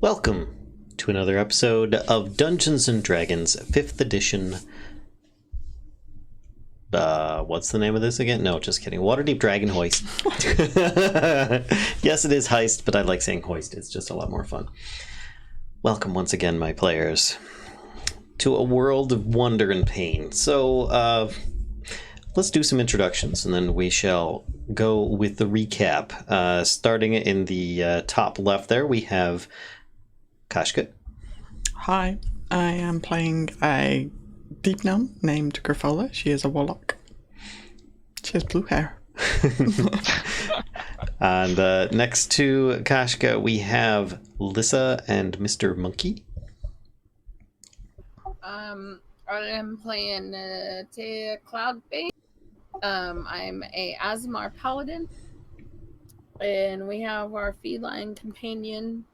Welcome to another episode of Dungeons & Dragons 5th edition. What's the name of this again? No, just kidding. Waterdeep Dragon Hoist. Yes, it is Heist, but I like saying Hoist. It's just a lot more fun. Welcome once again, my players, to a world of wonder and pain. So, let's do some introductions, and then we shall go with the recap. Starting in the top left there, we have Kashka. Hi, I am playing a deep gnome named Grifola. She is a warlock. She has blue hair. And next to Kashka, we have Lissa and Mr. Monkey. I am playing Cloudbait. I'm a Azamar Paladin. And we have our feline companion.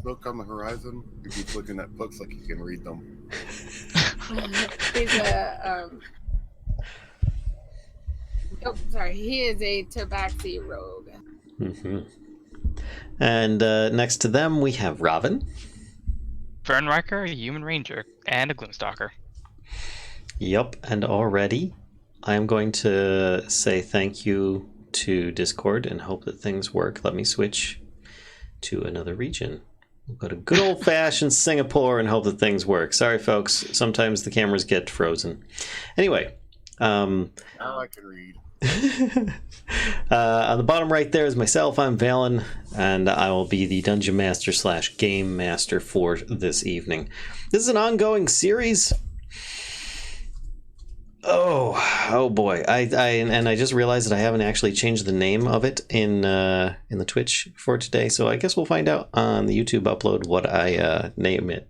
Smoke on the horizon. He keeps looking at books like he can read them. He's a he is a tabaxi rogue. Mm-hmm. And next to them, we have Robin. Fernriker, a human ranger, and a gloomstalker. Yep, and already I am going to say thank you to Discord and hope that things work. Let me switch to another region. We'll go to good old-fashioned Singapore and hope that things work. Sorry, folks. Sometimes the cameras get frozen. Anyway. Now I can read. On the bottom right there is myself. I'm Valen, and I will be the Dungeon Master / Game Master for this evening. This is an ongoing series. Oh boy! I just realized that I haven't actually changed the name of it in the Twitch for today, so I guess we'll find out on the YouTube upload what I name it.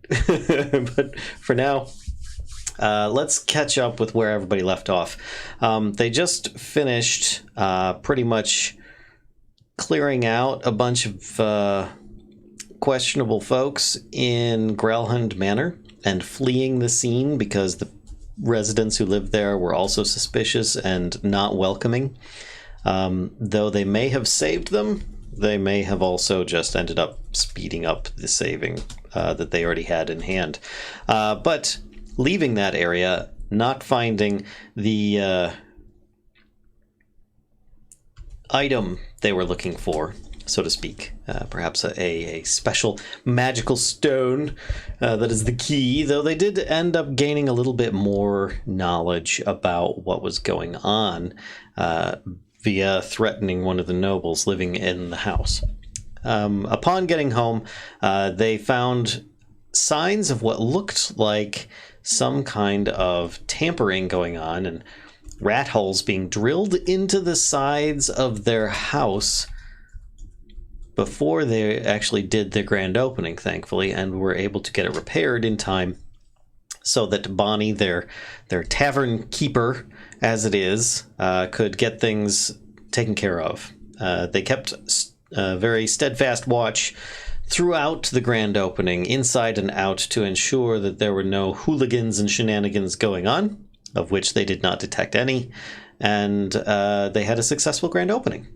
But for now, let's catch up with where everybody left off. They just finished pretty much clearing out a bunch of questionable folks in Grelhund Manor and fleeing the scene because the residents who lived there were also suspicious and not welcoming. Though they may have saved them, they may have also just ended up speeding up the saving that they already had in hand. But leaving that area, not finding the item they were looking for, so to speak. Perhaps a special magical stone that is the key, though they did end up gaining a little bit more knowledge about what was going on via threatening one of the nobles living in the house. Upon getting home, they found signs of what looked like some kind of tampering going on and rat holes being drilled into the sides of their house before they actually did their grand opening, thankfully, and were able to get it repaired in time so that Bonnie, their tavern keeper, as it is, could get things taken care of. They kept very steadfast watch throughout the grand opening, inside and out, to ensure that there were no hooligans and shenanigans going on, of which they did not detect any, and they had a successful grand opening.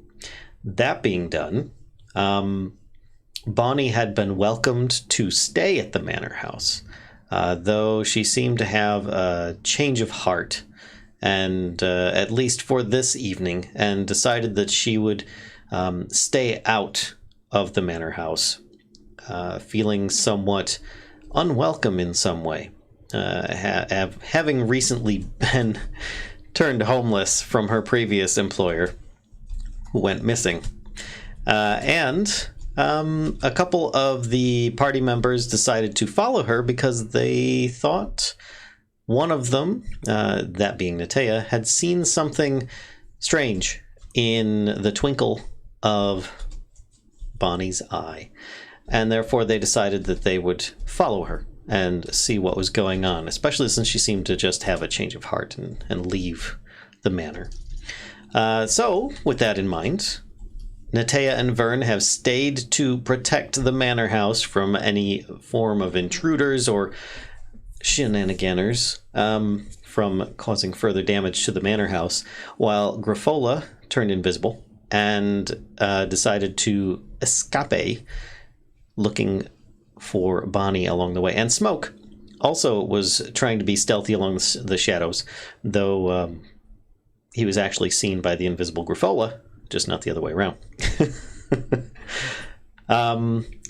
That being done, Bonnie had been welcomed to stay at the manor house, though she seemed to have a change of heart, and at least for this evening, and decided that she would stay out of the manor house, feeling somewhat unwelcome in some way, having recently been turned homeless from her previous employer, who went missing. And a couple of the party members decided to follow her because they thought one of them, that being Natea, had seen something strange in the twinkle of Bonnie's eye. And therefore they decided that they would follow her and see what was going on, especially since she seemed to just have a change of heart and leave the manor. So, with that in mind, Natea and Vern have stayed to protect the manor house from any form of intruders or shenanigans from causing further damage to the manor house, while Grifola turned invisible and decided to escape looking for Bonnie along the way. And Smoke also was trying to be stealthy along the shadows, though he was actually seen by the invisible Griffola, just not the other way around.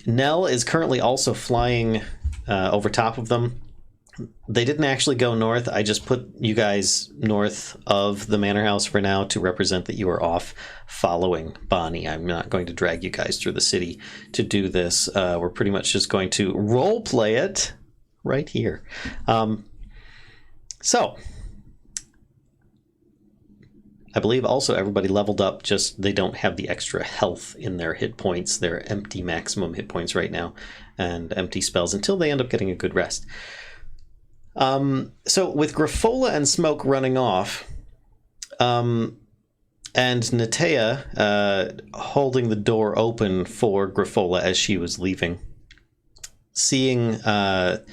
Nell is currently also flying over top of them. They didn't actually go north. I just put you guys north of the manor house for now to represent that you are off following Bonnie. I'm not going to drag you guys through the city to do this. We're pretty much just going to role play it right here. So I believe also everybody leveled up, just they don't have the extra health in their hit points. They're empty maximum hit points right now and empty spells until they end up getting a good rest. So with Griffola and Smoke running off, and Natea holding the door open for Griffola as she was leaving, seeing the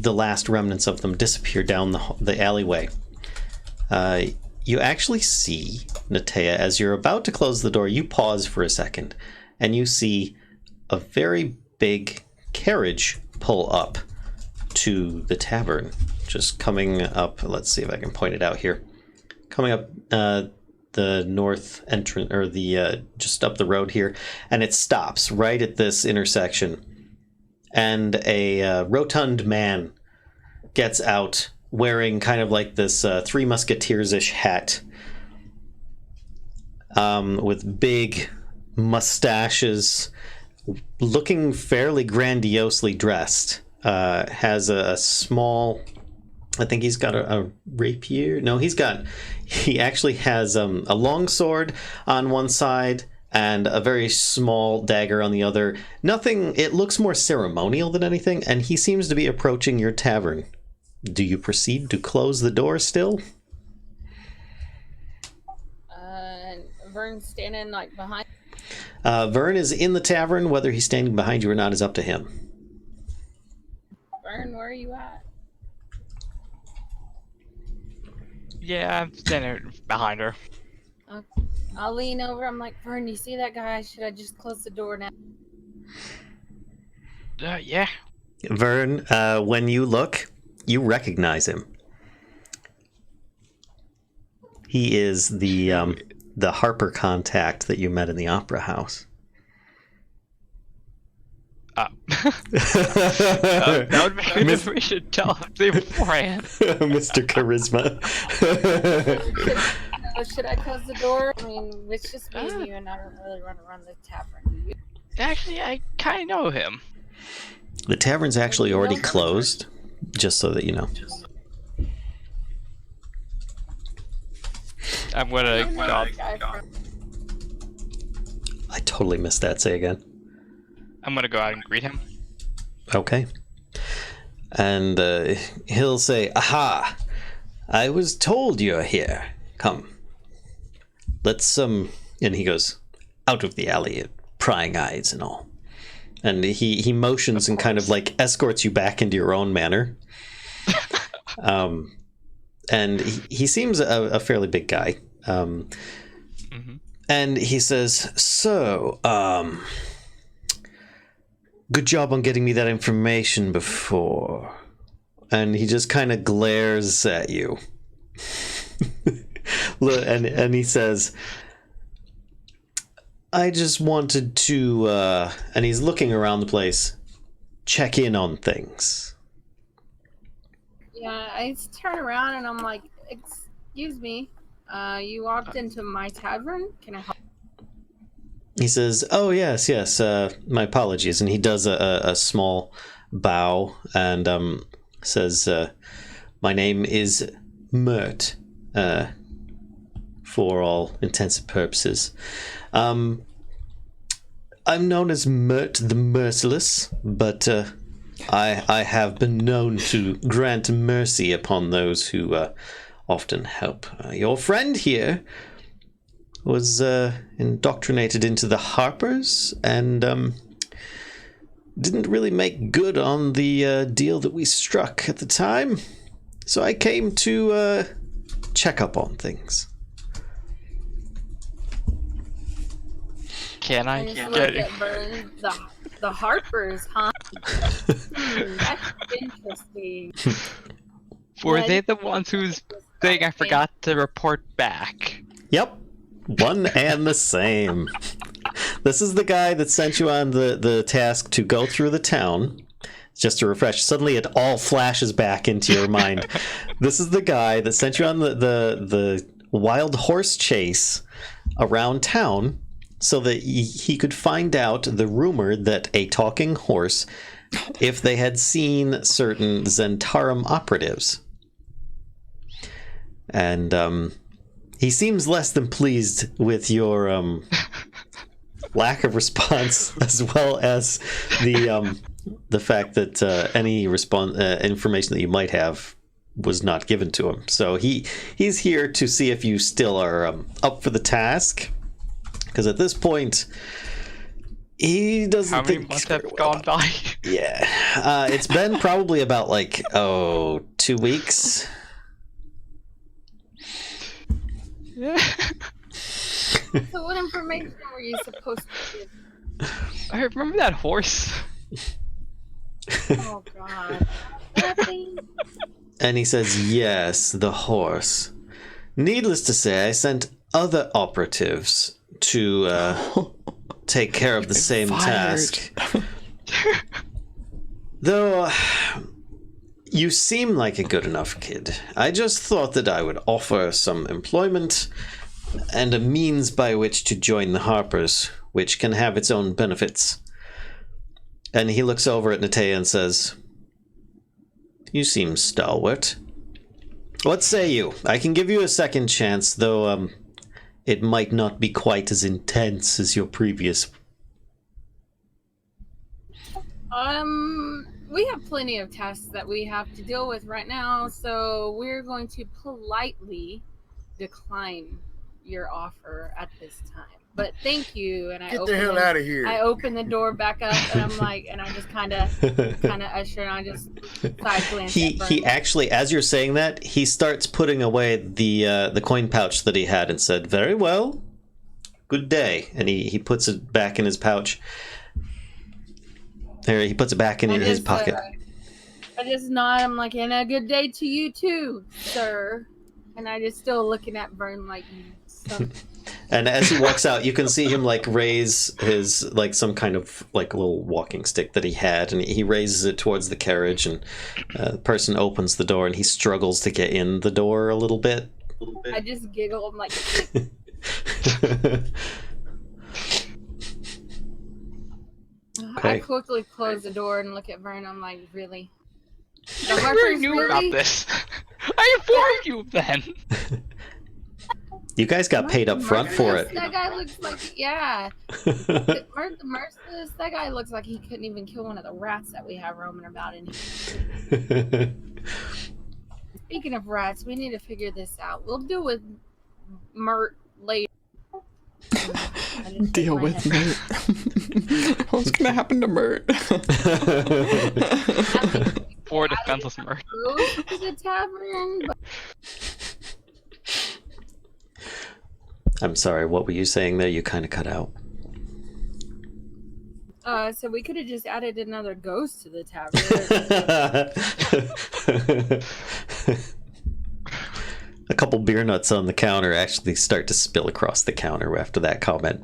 last remnants of them disappear down the alleyway, you actually see, Natea, as you're about to close the door, you pause for a second, and you see a very big carriage pull up to the tavern, just coming up. Let's see if I can point it out here. Coming up the north entrance, or the just up the road here, and it stops right at this intersection. And a rotund man gets out wearing kind of like this Three Musketeers-ish hat, with big mustaches, looking fairly grandiosely dressed. Has a small, I think he's got a rapier. No, he actually has a long sword on one side and a very small dagger on the other. Nothing, it looks more ceremonial than anything, and he seems to be approaching your tavern. Do you proceed to close the door still? Vern's standing like behind. Vern is in the tavern. Whether he's standing behind you or not is up to him. Vern, where are you at? Yeah, I'm standing behind her. I'll lean over. I'm like, Vern, you see that guy? Should I just close the door now? Yeah. Vern, when you look, you recognize him. He is the Harper contact that you met in the opera house. That would be good if we should tell him beforehand. Mr. Charisma. Should I close the door? I mean, it's just me and you, and I don't really run around the tavern, do you? Actually, I kind of know him. The tavern's actually already closed, just so that you know. I'm gonna go. I totally missed that. Say again. I'm gonna go out and greet him. Okay. And he'll say, "Aha! I was told you're here. Come. Let's And he goes out of the alley, prying eyes and all. And he motions and kind of like escorts you back into your own manor. And he seems a fairly big guy. And he says, "So, good job on getting me that information before." And he just kind of glares at you. and he says, "I just wanted to," and he's looking around the place, "check in on things." Yeah, I turn around and I'm like, "Excuse me, you walked into my tavern? Can I help?" He says, "Oh, yes, my apologies." And he does a small bow and says, "My name is Mert, for all intents and purposes. I'm known as Mert the Merciless, but I have been known to grant mercy upon those who often help. Your friend here was indoctrinated into the Harpers and didn't really make good on the deal that we struck at the time. So I came to check up on things." Can I I just get look at Vern. The Harpers, huh? That's interesting. Were Yeah, they the ones whose thing I forgot to report back? Yep. One and the same. This is the guy that sent you on the task to go through the town. Just to refresh, suddenly it all flashes back into your mind. This is the guy that sent you on the wild horse chase around town so that he could find out the rumor that a talking horse, if they had seen certain Zentarum operatives. And he seems less than pleased with your lack of response, as well as the fact that any information that you might have was not given to him. So he's here to see if you still are up for the task, because at this point he doesn't How many think months very have well gone by? Yeah, it's been probably about 2 weeks. So what information were you supposed to give? I remember that horse. Oh God. Nothing. And he says, yes, the horse. Needless to say, I sent other operatives to take care of the same task. Though you seem like a good enough kid, I just thought that I would offer some employment and a means by which to join the Harpers, which can have its own benefits. And he looks over at Natea and says, you seem stalwart. What say you? I can give you a second chance, though it might not be quite as intense as your previous. We have plenty of tasks that we have to deal with right now, so we're going to politely decline your offer at this time. But thank you, and Get the hell out of here. I open the door back up, and I'm like, and I just kind of usher, and I just side glance. He actually, as you're saying that, he starts putting away the coin pouch that he had and said, "Very well, good day," and he puts it back in his pouch. There, he puts it back in his pocket. I just nod. I'm like, and a good day to you too, sir. And I just still looking at Vern like, And as he walks out, you can see him raise his some kind of little walking stick that he had, and he raises it towards the carriage, and the person opens the door, and he struggles to get in the door a little bit. I just giggle. I'm like, Okay. I quickly close the door and look at Vern. I'm like, really? The I Harpers already knew about this. I informed you then. You guys got paid up front for it. That guy looks like, yeah. Merciless, that guy looks like he couldn't even kill one of the rats that we have roaming about in here. Speaking of rats, we need to figure this out. We'll deal with Mert later. Deal with Mert. What's gonna happen to Mert? Poor defenseless Mert. To the tavern, but I'm sorry, what were you saying there? You kind of cut out. so we could have just added another ghost to the tavern. A couple beer nuts on the counter actually start to spill across the counter after that comment.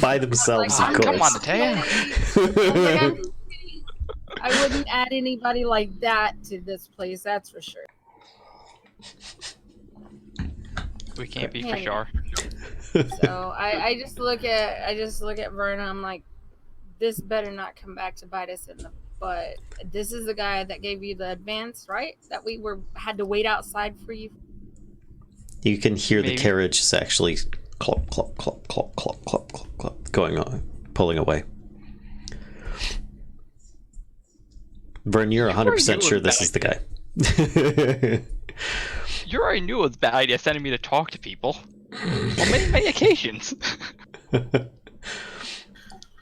By themselves, of course. Come on, Natea. I wouldn't add anybody like that to this place, that's for sure. We can't be for sure. So I just look at Verna. I'm like, this better not come back to bite us in the butt. This is the guy that gave you the advance, right? That we had to wait outside for you. You can hear Maybe. the carriage is actually clop, clop, clop, clop, clop, clop, clop, clop, going on, pulling away. Vern, you're 100% sure this is the guy. You already knew it was a bad idea sending me to talk to people. On many, many occasions.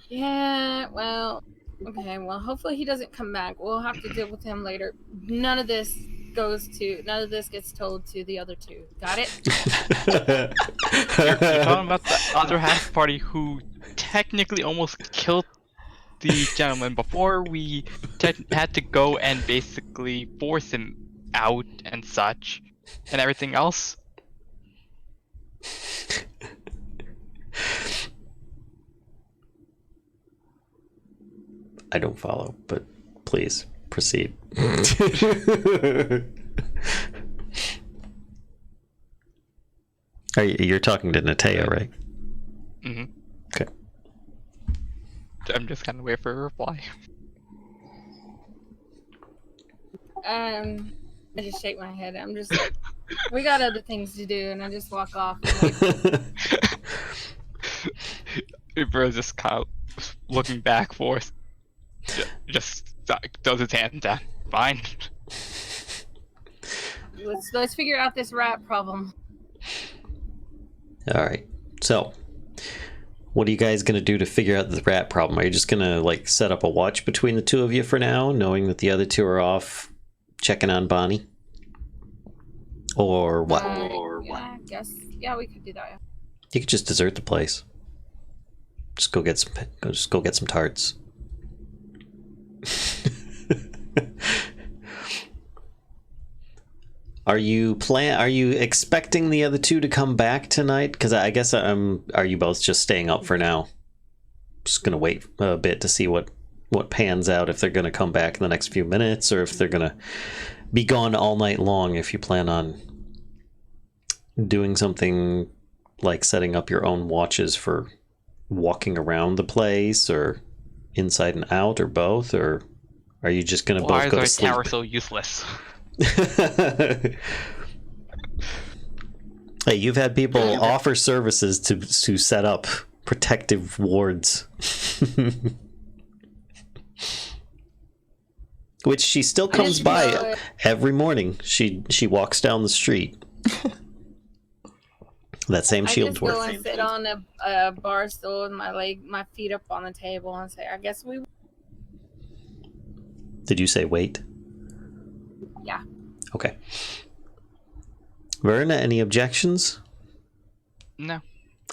Yeah, well, okay, well, hopefully he doesn't come back. We'll have to deal with him later. None of this gets told to the other two. Got it? You're talking about the other half party who technically almost killed the gentleman before we had to go and basically force him out and such, and everything else. I don't follow, but please proceed. You're talking to Natea, right? Mm-hmm. Okay. I'm just kind of waiting for a reply. I just shake my head. I'm just like, we got other things to do, and I just walk off. And Bro's just kind of looking back forth. Just throws his hand down. Fine. let's figure out this rat problem. All right. So, what are you guys going to do to figure out the rat problem? Are you just going to like set up a watch between the two of you for now, knowing that the other two are off checking on Bonnie? Or what? I guess. Yeah, we could do that. You could just desert the place. Just go get some tarts. Are you expecting the other two to come back tonight? Because I guess are you both just staying up for now? Just gonna wait a bit to see what pans out, if they're gonna come back in the next few minutes, or if they're gonna be gone all night long. If you plan on doing something like setting up your own watches for walking around the place, or inside and out, or both, or are you just gonna both go to sleep? Why is our tower so useless? Hey, you've had people offer services to set up protective wards. Which she still comes by every morning. She walks down the street. That same shield dwarf. I just go and sit on a bar stool with my feet up on the table and say, I guess we... Did you say wait? Yeah. Okay. Verna, any objections? No.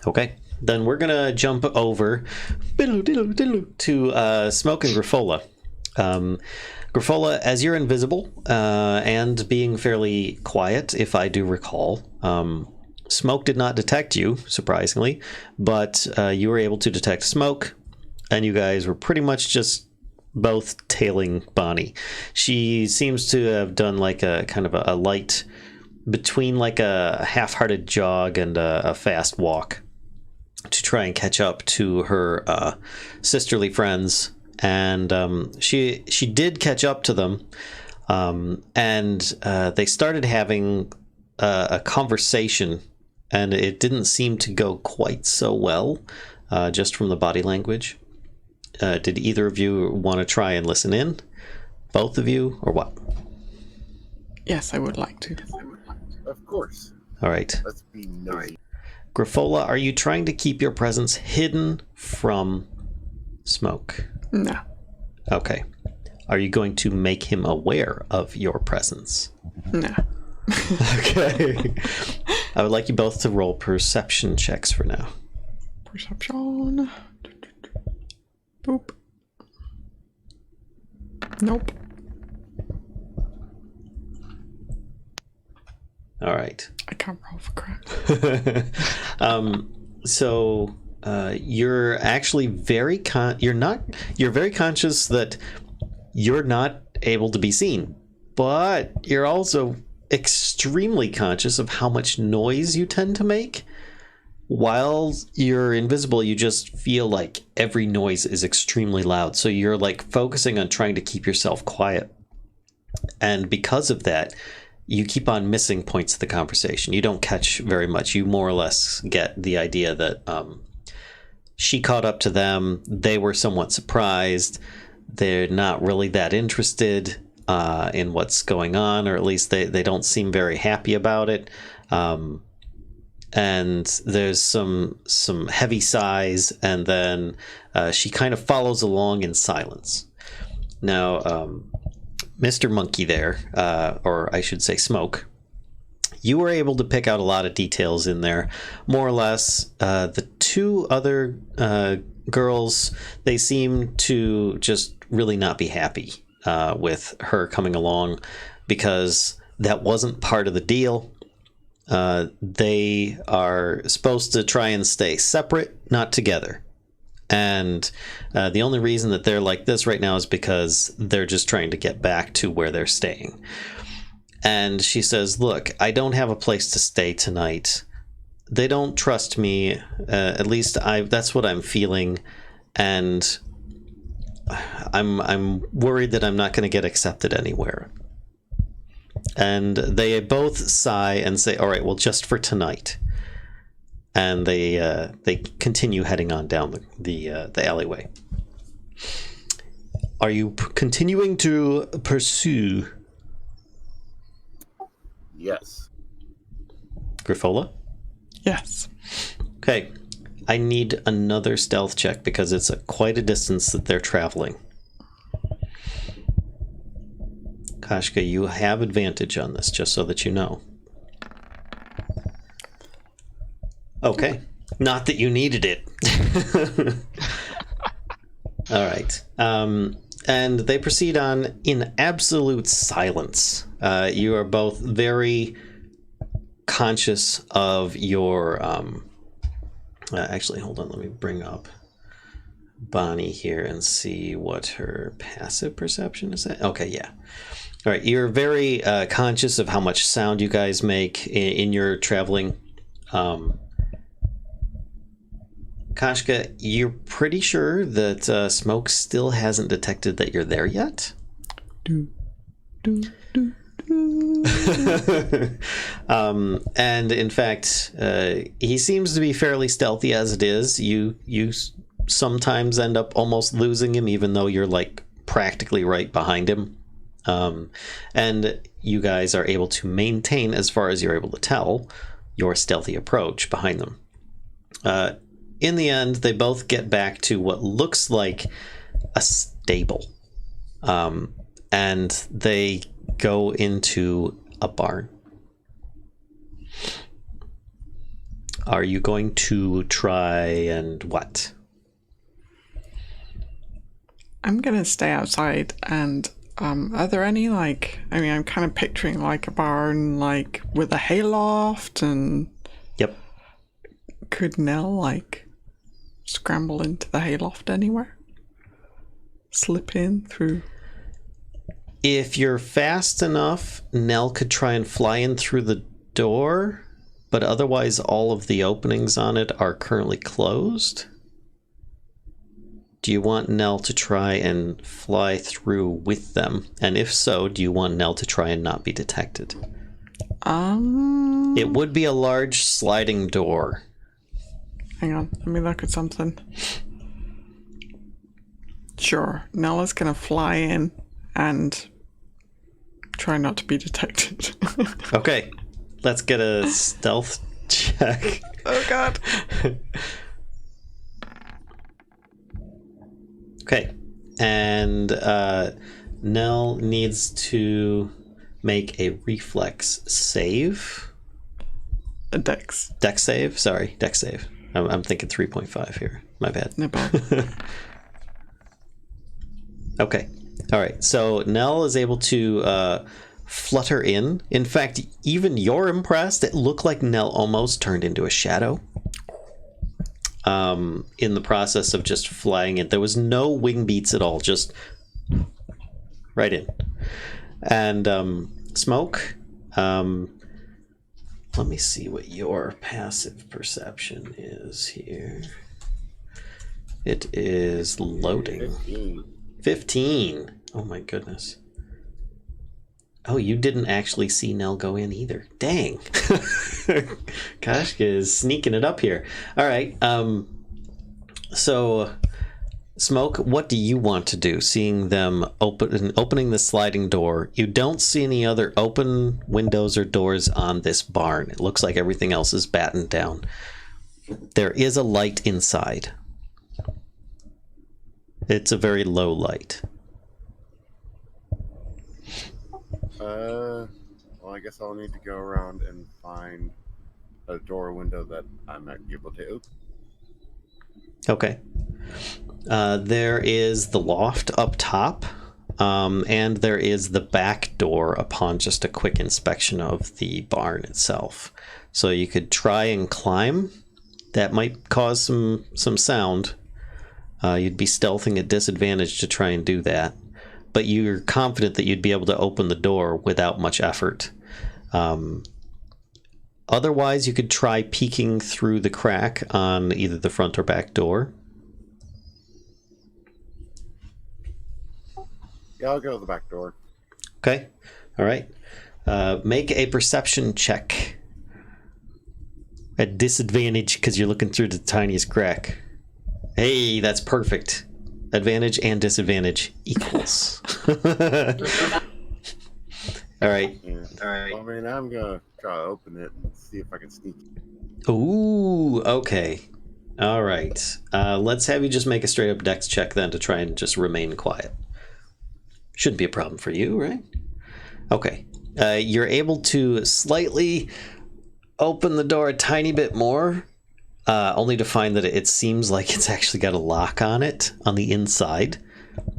Okay. Then we're going to jump over to Smoke and Griffola. Griffola, as you're invisible and being fairly quiet, if I do recall, Smoke did not detect you, surprisingly, but you were able to detect Smoke, and you guys were pretty much just both tailing Bonnie. She seems to have done like a kind of a light, between like a half-hearted jog and a fast walk, to try and catch up to her sisterly friends. And she did catch up to them, and they started having a conversation, and it didn't seem to go quite so well, just from the body language. Did either of you want to try and listen in? Both of you, or what? Yes, I would like to. Of course. All right. Let's be nosy. Griffola, are you trying to keep your presence hidden from Smoke? No. Okay. Are you going to make him aware of your presence? No. Okay. I would like you both to roll perception checks for now. Perception. Boop. Nope. All right. I can't roll for crap. So you're actually very you're very conscious that you're not able to be seen, but you're also extremely conscious of how much noise you tend to make. While you're invisible, you just feel like every noise is extremely loud. So you're like focusing on trying to keep yourself quiet. And because of that, you keep on missing points of the conversation. You don't catch very much. You more or less get the idea that she caught up to them. They were somewhat surprised. They're not really that interested in what's going on, or at least they don't seem very happy about it. And there's some heavy sighs, and then she kind of follows along in silence. Now, Mr. Monkey there, or I should say Smoke, you were able to pick out a lot of details in there. More or less, the two other girls, they seem to just really not be happy with her coming along, because that wasn't part of the deal. They are supposed to try and stay separate, not together. And the only reason that they're like this right now is because they're just trying to get back to where they're staying. And she says, look, I don't have a place to stay tonight. They don't trust me. At least that's what I'm feeling. And I'm worried that I'm not going to get accepted anywhere. And they both sigh and say, all right, well, just for tonight. And they continue heading on down the alleyway. Are you continuing to pursue? Yes. Grifola? Yes. Okay. I need another stealth check because it's quite a distance that they're traveling. Kashka, you have advantage on this, just so that you know. Okay. Not that you needed it. All right. And they proceed on in absolute silence. You are both very conscious of your... actually, hold on. Let me bring up Bonnie here and see what her passive perception is at. Okay, yeah. All right. You're very conscious of how much sound you guys make in your traveling. Kashka, you're pretty sure that Smoke still hasn't detected that you're there yet? Do, do, do, do. And in fact, he seems to be fairly stealthy as it is. You sometimes end up almost losing him, even though you're like practically right behind him. And you guys are able to maintain, as far as you're able to tell, your stealthy approach behind them. In the end, they both get back to what looks like a stable. And they go into a barn. Are you going to try and what? I'm gonna stay outside. And are there any I'm kind of picturing like a barn like with a hayloft, and Yep. could Nell scramble into the hayloft anywhere? Slip in through? If you're fast enough, Nell could try and fly in through the door, but otherwise all of the openings on it are currently closed. Do you want Nell to try and fly through with them? And if so, do you want Nell to try and not be detected? It would be a large sliding door. Hang on, let me look at something. Sure, Nella's gonna fly in and try not to be detected. Okay, let's get a stealth check. Oh god. Okay, and Nell needs to make a reflex save. A dex. Dex save? Sorry, dex save. I'm thinking 3.5 here. My bad. No problem. Okay. All right. So Nell is able to flutter in. In fact, even you're impressed. It looked like Nell almost turned into a shadow. In the process of just flying in. There was no wing beats at all. Just right in. And Smoke, let me see what your passive perception is here. It is loading. 15. Oh my goodness. Oh, you didn't actually see Nell go in either. Dang. Kashka is sneaking it up here. All right. So, Smoke, what do you want to do? Seeing them opening the sliding door, you don't see any other open windows or doors on this barn. It looks like everything else is battened down. There is a light inside. It's a very low light. Well, I guess I'll need to go around and find a door or window that I might be able to open. Okay. There is the loft up top, and there is the back door upon just a quick inspection of the barn itself. So you could try and climb. That might cause some sound. You'd be stealthing at disadvantage to try and do that. But you're confident that you'd be able to open the door without much effort. Otherwise, you could try peeking through the crack on either the front or back door. Yeah, I'll go to the back door. Okay. All right. Make a perception check. At disadvantage because you're looking through the tiniest crack. Hey, that's perfect. Advantage and disadvantage equals. All right. Yeah. All right. Well, I mean, I'm gonna try to open it and see if I can sneak. Ooh, okay. All right. Let's have you just make a straight up dex check then to try and just remain quiet. Shouldn't be a problem for you, right? Okay. You're able to slightly open the door a tiny bit more, only to find that it seems like it's actually got a lock on it on the inside.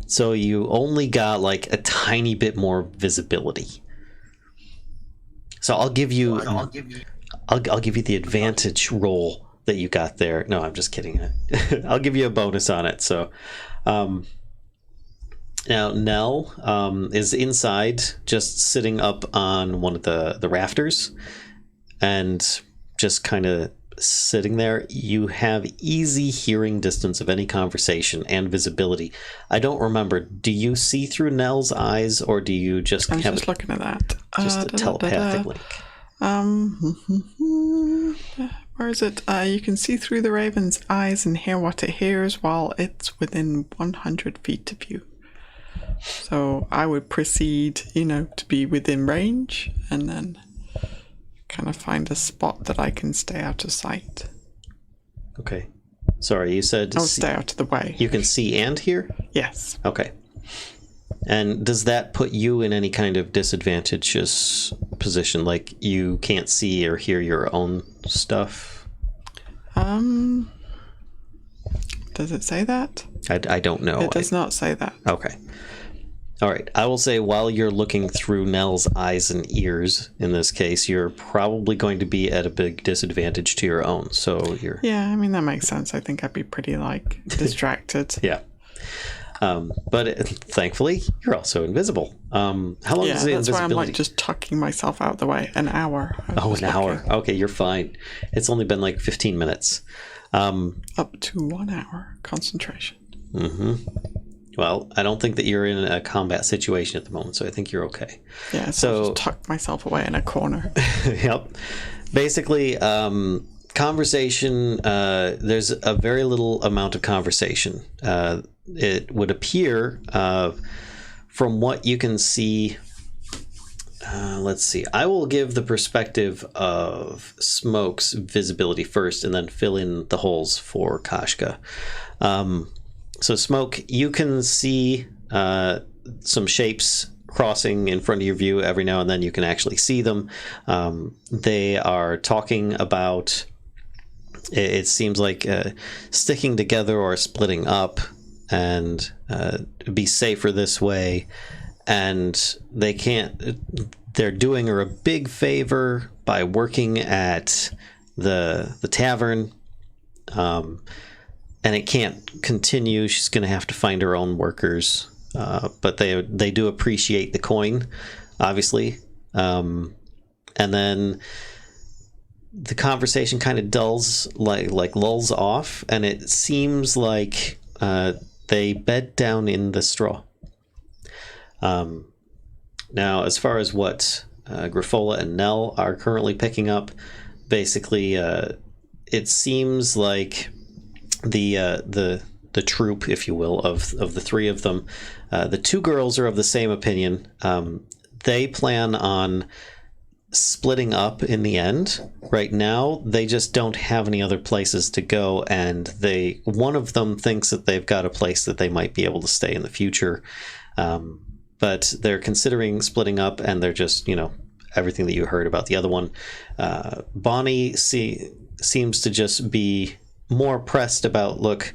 So you only got like a tiny bit more visibility. So I'll give you I'll give you the advantage roll that you got there. No, I'm just kidding. I'll give you a bonus on it. So now Nell is inside, just sitting up on one of the rafters and just kind of sitting there. You have easy hearing distance of any conversation and visibility. I don't remember. Do you see through Nell's eyes, or do you just I was have just looking at that. just a telepathic link? Where is it? You can see through the raven's eyes and hear what it hears while it's within 100 feet of you. So I would proceed, to be within range and then kind of find a spot that I can stay out of sight. Okay. Sorry, you said Stay out of the way. you can see and hear? Yes. Okay. And does that put you in any kind of disadvantageous position? Like you can't see or hear your own stuff? Does it say that? I don't know. It does not say that. Okay. All right. I will say while you're looking through Nell's eyes and ears, in this case, you're probably going to be at a big disadvantage to your own. So you're... Yeah, I mean, that makes sense. I think I'd be pretty, distracted. Yeah. But thankfully, you're also invisible. How long is the that's invisibility? why I'm, just tucking myself out of the way. An hour. Oh, an hour. Okay, you're fine. It's only been 15 minutes. Up to 1 hour concentration. Mm-hmm. Well, I don't think that you're in a combat situation at the moment, so I think you're okay. Yeah, so I'll just tuck myself away in a corner. Yep. Basically, conversation, there's a very little amount of conversation. It would appear, from what you can see, let's see. I will give the perspective of Smoke's visibility first and then fill in the holes for Kashka. So Smoke, you can see some shapes crossing in front of your view every now and then. You can actually see them. They are talking about, it seems like, sticking together or splitting up and be safer this way. And they're doing her a big favor by working at the tavern. And it can't continue. She's going to have to find her own workers. But they do appreciate the coin, obviously. And then the conversation kind of lulls off, and it seems like they bed down in the straw. Now, as far as what Griffola and Nell are currently picking up, basically, it seems like the troop, if you will, of the three of them, the two girls are of the same opinion. They plan on splitting up in the end. Right now, they just don't have any other places to go, and one of them thinks that they've got a place that they might be able to stay in the future. But but they're considering splitting up, and they're just, everything that you heard about the other one. Bonnie seems to just be more pressed about, look,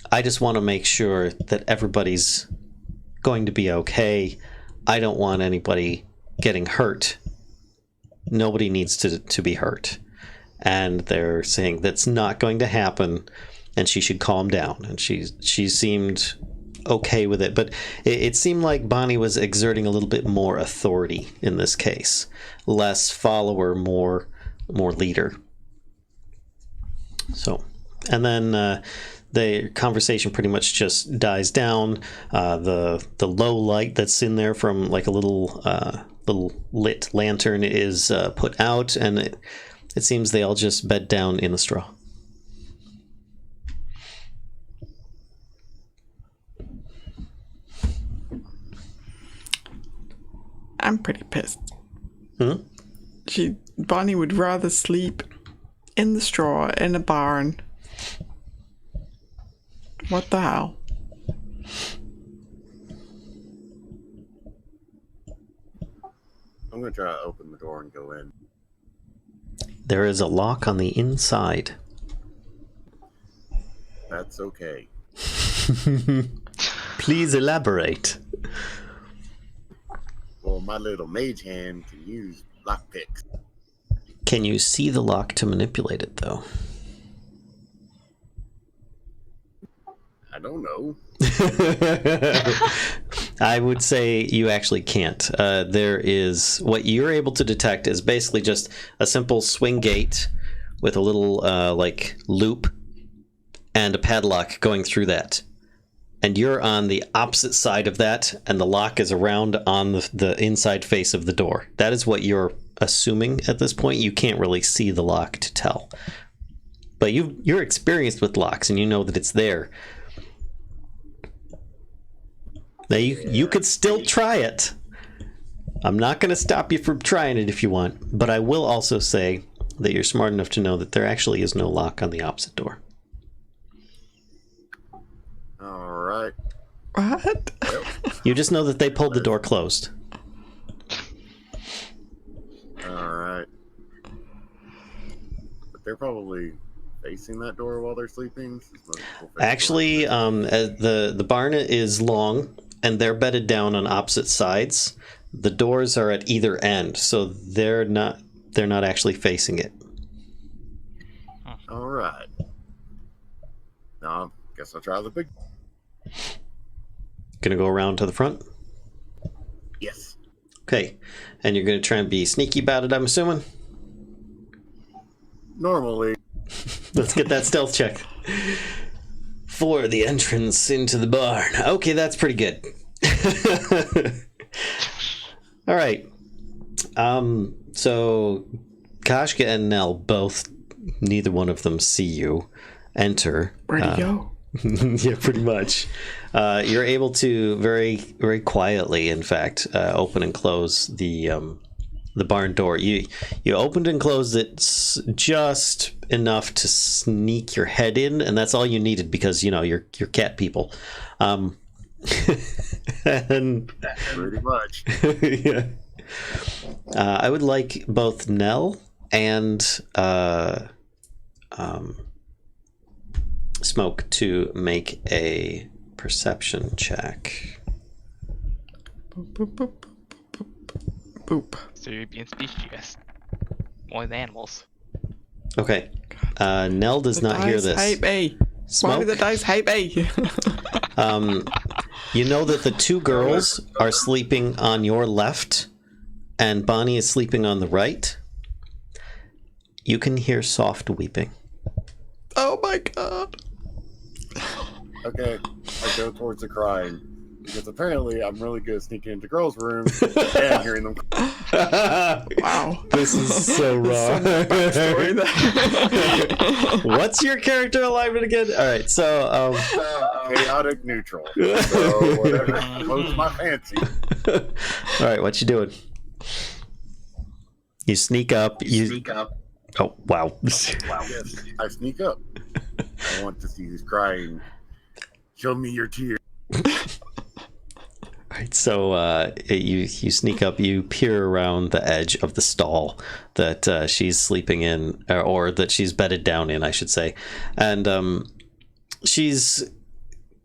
I just want to make sure that everybody's going to be okay. I don't want anybody getting hurt. Nobody needs to be hurt. And they're saying that's not going to happen, and she should calm down. And she seemed okay with it, but it seemed like Bonnie was exerting a little bit more authority in this case. Less follower, more leader. So, and then the conversation pretty much just dies down. The low light that's in there from like a little lit lantern is put out, and it seems they all just bed down in the straw. I'm pretty pissed. Hmm? Bonnie would rather sleep in the straw in a barn. What the hell? I'm gonna try to open the door and go in. There is a lock on the inside. That's okay. Please elaborate. Well, my little mage hand can use lockpicks. Can you see the lock to manipulate it, though? I don't know. I would say you actually can't. There is, what you're able to detect is basically just a simple swing gate with a little loop and a padlock going through that. And you're on the opposite side of that, and the lock is around on the inside face of the door. That is what you're assuming at this point. You can't really see the lock to tell. But you're experienced with locks, and you know that it's there. Now, you could still try it. I'm not going to stop you from trying it if you want. But I will also say that you're smart enough to know that there actually is no lock on the opposite door. All right. What? You just know that they pulled the door closed. All right. But they're probably facing that door while they're sleeping. Actually, the barn is long, and they're bedded down on opposite sides. The doors are at either end, so they're not actually facing it. All right. Now, I guess I'll try the big. Gonna go around to the front? Yes. Okay. And you're gonna try and be sneaky about it, I'm assuming? Normally. Let's get that stealth check. For the entrance into the barn. Okay, that's pretty good. All right. So Kashka and Nell both, neither one of them see you enter. Where'd he go? Yeah, pretty much. You're able to very, very quietly, in fact, open and close the barn door. You opened and closed it just enough to sneak your head in, and that's all you needed because you're cat people. And Pretty much. yeah. I would like both Nell and Smoke to make a perception check. Boop, boop, boop, boop, boop, boop. So you're being specious. More than animals. Okay. Nell does The not hear dice this. hate me. Why Smoke, do the dice hate me? you know that the two girls are sleeping on your left, and Bonnie is sleeping on the right. You can hear soft weeping. Oh my god. Okay, I go towards the crying. Because apparently I'm really good at sneaking into girls' rooms and hearing them. Wow. This is so wrong. What's your character alignment again? All right, so Chaotic neutral. So whatever floats my fancy. all right, what you doing? You sneak up. Oh wow. Yes, I sneak up. I want to see who's crying. Show me your tears. Right, so you sneak up, you peer around the edge of the stall that she's sleeping in, or that she's bedded down in, I should say, and she's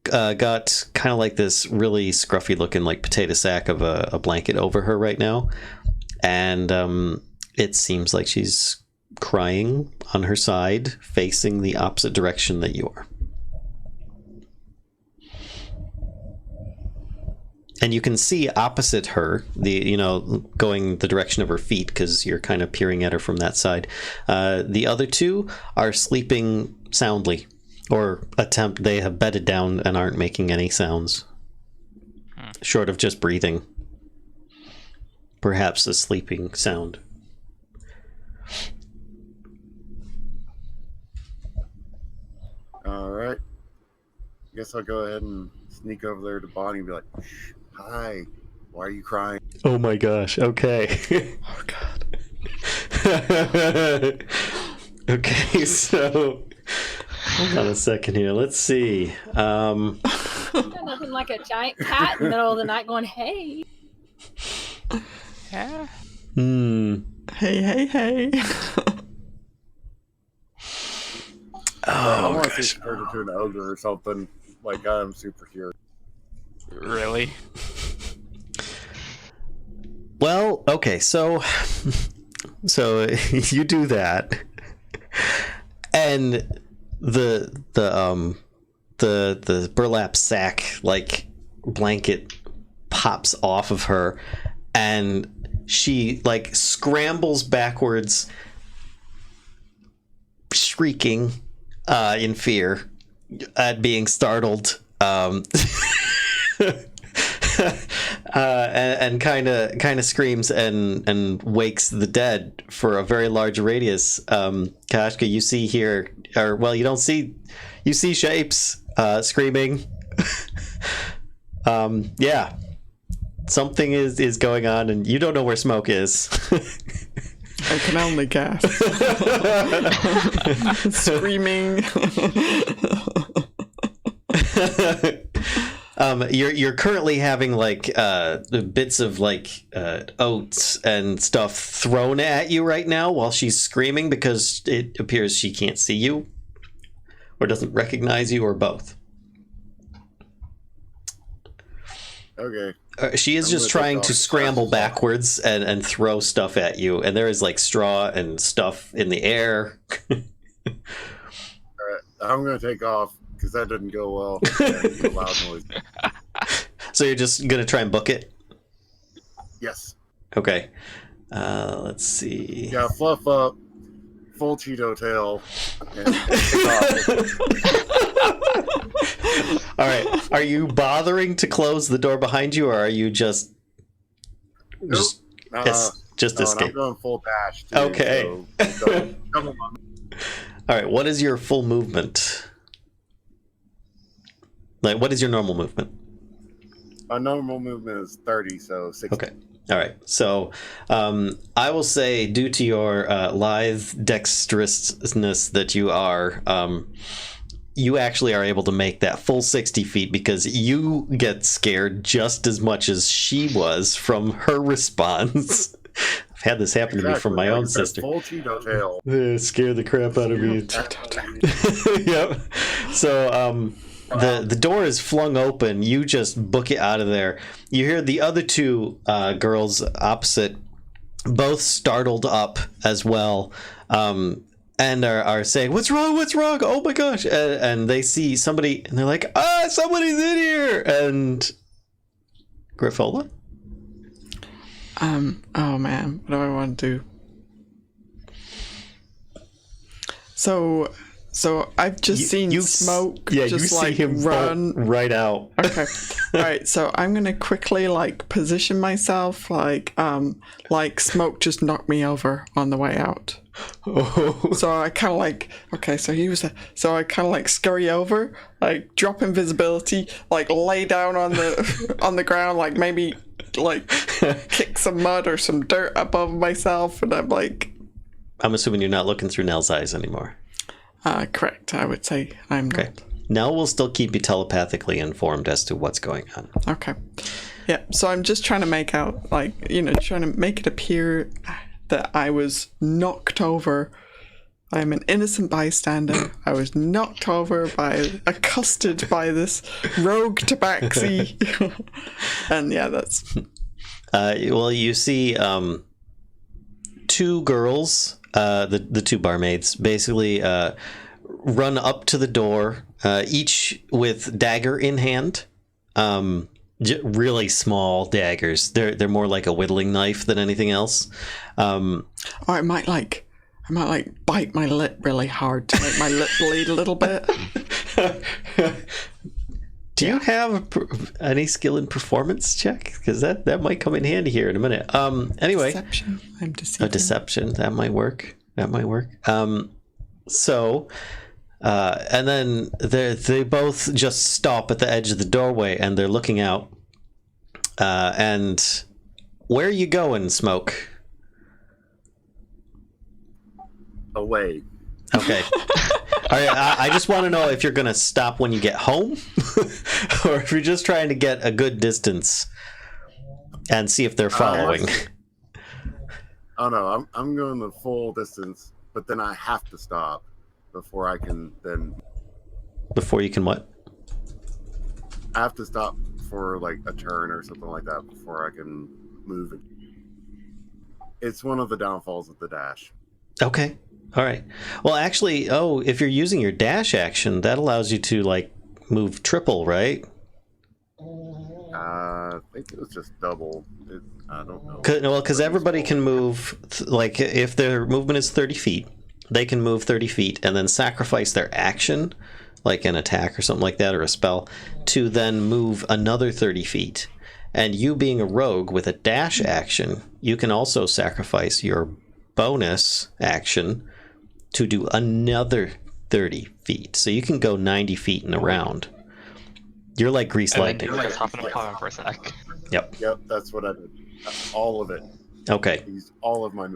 got kind of like this really scruffy looking like potato sack of a blanket over her right now, and it seems like she's crying on her side, facing the opposite direction that you are. And you can see opposite her, going the direction of her feet, because you're kind of peering at her from that side. The other two are sleeping soundly, or they have bedded down and aren't making any sounds, short of just breathing. Perhaps a sleeping sound. All right. I guess I'll go ahead and sneak over there to Bonnie and be like, "Hi, why are you crying?" Oh my gosh. Okay. Oh God. Okay, so hold on a second here. Let's see. Got nothing like a giant cat in the middle of the night going, "Hey." Yeah. Hey. I Oh want to see gosh. she turned into an ogre or something. Like I'm superhero. Really? Well, okay, so you do that, and the burlap sack like blanket pops off of her, and she like scrambles backwards, shrieking in fear at being startled. And kind of screams and wakes the dead for a very large radius. Kashka, you see here, or well, you don't see, you see shapes screaming. Yeah, something is going on, and you don't know where Smoke is. I can only guess. Screaming. You're currently having like bits of like oats and stuff thrown at you right now while she's screaming, because it appears she can't see you or doesn't recognize you, or both. Okay. She is I'm just gonna take trying off to the scramble glasses. backwards and throw stuff at you, and there is like straw and stuff in the air. All right. I'm gonna take off because that didn't go well. It's a loud noise. So you're just gonna try and book it? Yes. Okay. Let's see. Yeah. Fluff up. Full Cheeto tail. And take off. All right. Are you bothering to close the door behind you, or are you just Nope. just No, and escape? I'm going full dash. Too, Okay. So come on. All right. What is your full movement? Like, what is your normal movement? My normal movement is 30, so 60. Okay. All right. So I will say, due to your lithe dexterousness that you are, you actually are able to make that full 60 feet, because you get scared just as much as she was from her response. I've had this happen to me from my own sister. Full Cheeto tail. Scare the crap out of me. Yep. So the door is flung open. You just book it out of there. You hear the other two girls opposite, both startled up as well, and are saying, "What's wrong? What's wrong? Oh my gosh!" And they see somebody, and they're like, "Ah, somebody's in here!" And Griffola? Oh man, what do I want to do? So I've just seen Smoke Yeah, just you like see him run. bolt right out. Okay. All right, so I'm going to quickly like position myself like Smoke just knocked me over on the way out. Oh. So I kind of like, okay, so so I kind of like scurry over, like drop invisibility, like lay down on the on the ground, like maybe like kick some mud or some dirt above myself, and I'm like, I'm assuming you're not looking through Nell's eyes anymore. correct, I would say I'm Okay. not. Nell will still keep you telepathically informed as to what's going on. Okay. Yeah, so I'm just trying to make out, like, trying to make it appear that I was knocked over. I'm an innocent bystander. I was knocked over accosted by this rogue tabaxi. And yeah, that's... Well, you see two girls, the two barmaids, basically run up to the door, each with dagger in hand. Really small daggers. They're more like a whittling knife than anything else. Or I might bite my lip really hard to make my lip bleed a little bit. Do you have any skill in performance check? Because that might come in handy here in a minute. Anyway, Deception. I'm deceiving. Deception. That might work. So, and then they both just stop at the edge of the doorway and they're looking out. And where are you going, Smoke? Away. Okay. All right, I just want to know if you're going to stop when you get home or if you're just trying to get a good distance and see if they're following. Oh no, I'm going the full distance, but then I have to stop before I can then... Before you can what? I have to stop for like a turn or something like that before I can move. It's one of the downfalls of the dash. Okay. All right. Well, actually, if you're using your dash action, that allows you to like move triple, right? I think it was just double. I don't know. Because everybody can move, like if their movement is 30 feet, they can move 30 feet and then sacrifice their action, like an attack or something like that, or a spell, to then move another 30 feet. And you being a rogue with a dash action, you can also sacrifice your bonus action to do another 30 feet. So you can go 90 feet in a round. You're like Grease Lightning. You're like hopping a car for a sec. Yep, that's what I did. All of it. Okay. Used all of my...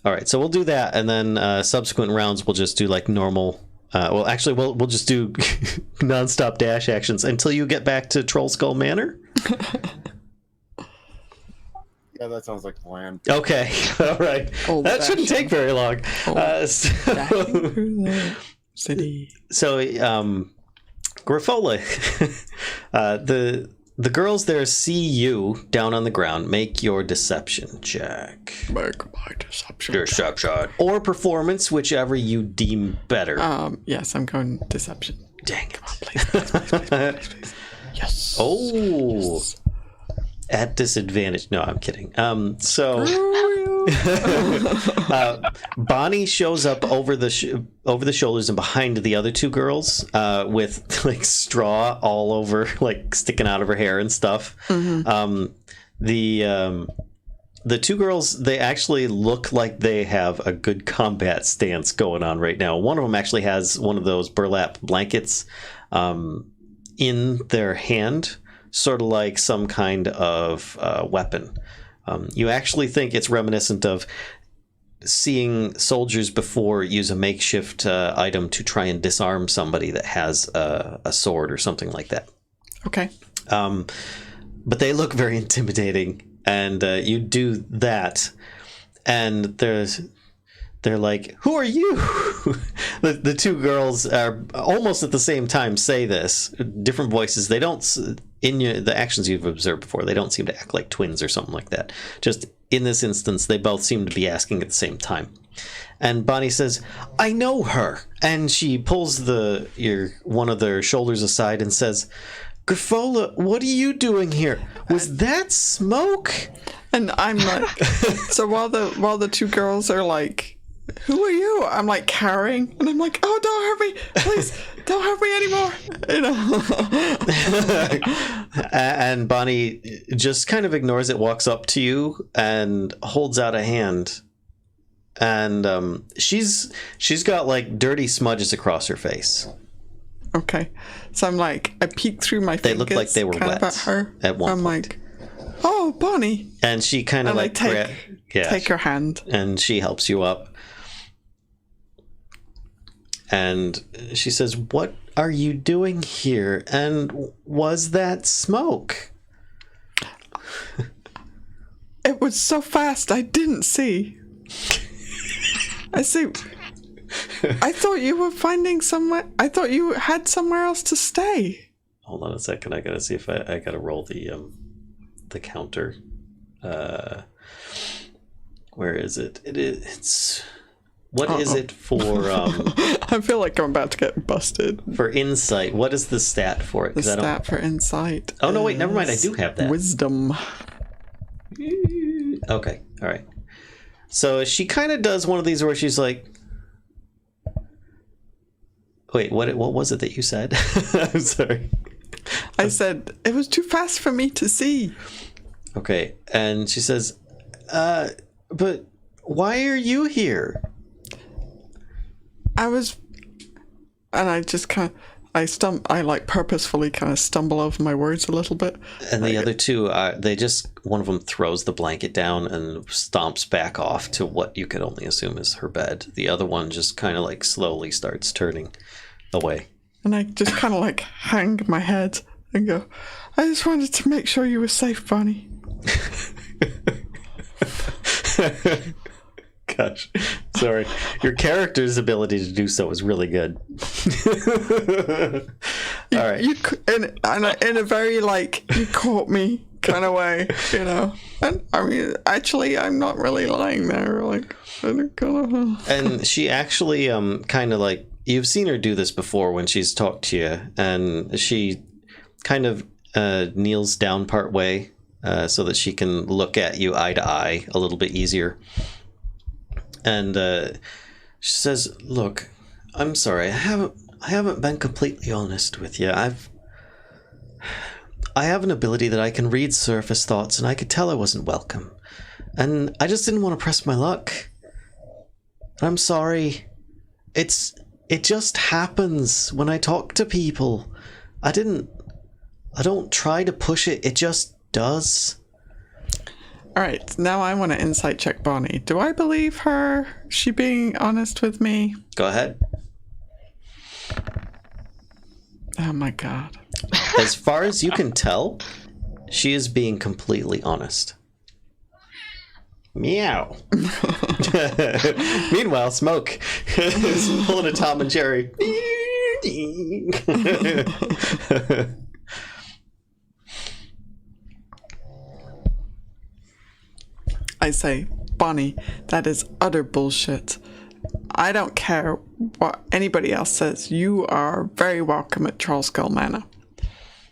All right, so we'll do that, and then subsequent rounds we'll just do like normal... well, actually, we'll just do non-stop dash actions until you get back to Troll Skull Manor. Yeah, that sounds like a plan. Okay, all right. That shouldn't take very long. Dashing through the city. So, Grifola, the girls there see you down on the ground. Make your deception check. Make my deception. Deception. Or performance, whichever you deem better. Yes, I'm going deception. Dang it. Come on, please. Yes. Oh. Yes. At disadvantage. No, I'm kidding. Bonnie shows up over the shoulders and behind the other two girls with like straw all over, like sticking out of her hair and stuff. Mm-hmm. The two girls, they actually look like they have a good combat stance going on right now. One of them actually has one of those burlap blankets in their hand, sort of like some kind of weapon. You actually think it's reminiscent of seeing soldiers before use a makeshift item to try and disarm somebody that has a sword or something like that. Okay. But they look very intimidating, and you do that, and they're like, "Who are you?" The two girls are almost at the same time say this, different voices. They don't, the actions you've observed before, they don't seem to act like twins or something like that. Just in this instance, they both seem to be asking at the same time. And Bonnie says, "I know her," and she pulls one of their shoulders aside and says, "Grifola, what are you doing here? Was that Smoke?" And I'm like, so while the two girls are like, "Who are you?" I'm like carrying, and I'm like, "Oh, don't hurt me, please, don't hurt me anymore," you know. And Bonnie just kind of ignores it, walks up to you, and holds out a hand. And she's got like dirty smudges across her face. Okay, so I'm like, I peek through my fingers. They look like they were wet at her. at one I'm point. like, "Oh, Bonnie," and she kind of like take her hand, and she helps you up. And she says, "What are you doing here? And was that Smoke?" It was so fast, I didn't see. I see. I thought you were finding somewhere. I thought you had somewhere else to stay. Hold on a second. I gotta see if I gotta roll the counter. Where is it? It's what is it for? I feel like I'm about to get busted. For insight, what is the stat for it? The stat for insight. Oh no! Wait, never mind. I do have that. Wisdom. Okay. All right. So she kind of does one of these where she's like, "Wait, what was it that you said?" I'm sorry. I said it was too fast for me to see. Okay, and she says, "But why are you here?" I was, and I just kind of, I like purposefully kind of stumble over my words a little bit. And the other two, one of them throws the blanket down and stomps back off to what you could only assume is her bed. The other one just kind of like slowly starts turning away. And I just kind of like hang my head and go, I just wanted to make sure you were safe, Bonnie. Gosh, sorry. Your character's ability to do so is really good. All right. In a very like, you caught me kind of way, you know. And I mean, actually, I'm not really lying there. Like, and she actually kind of like, you've seen her do this before when she's talked to you, and she kind of kneels down part way so that she can look at you eye to eye a little bit easier. And she says, "Look, I'm sorry. I haven't been completely honest with you. I have an ability that I can read surface thoughts, and I could tell I wasn't welcome. And I just didn't want to press my luck. I'm sorry. It just happens when I talk to people. I don't try to push it. It just does." All right, now I want to insight check Bonnie. Do I believe her? She being honest with me? Go ahead. Oh my god. As far as you can tell, she is being completely honest. Meow. Meanwhile, Smoke is pulling a Tom and Jerry. I say, Bonnie, that is utter bullshit. I don't care what anybody else says. You are very welcome at Trollskull Manor.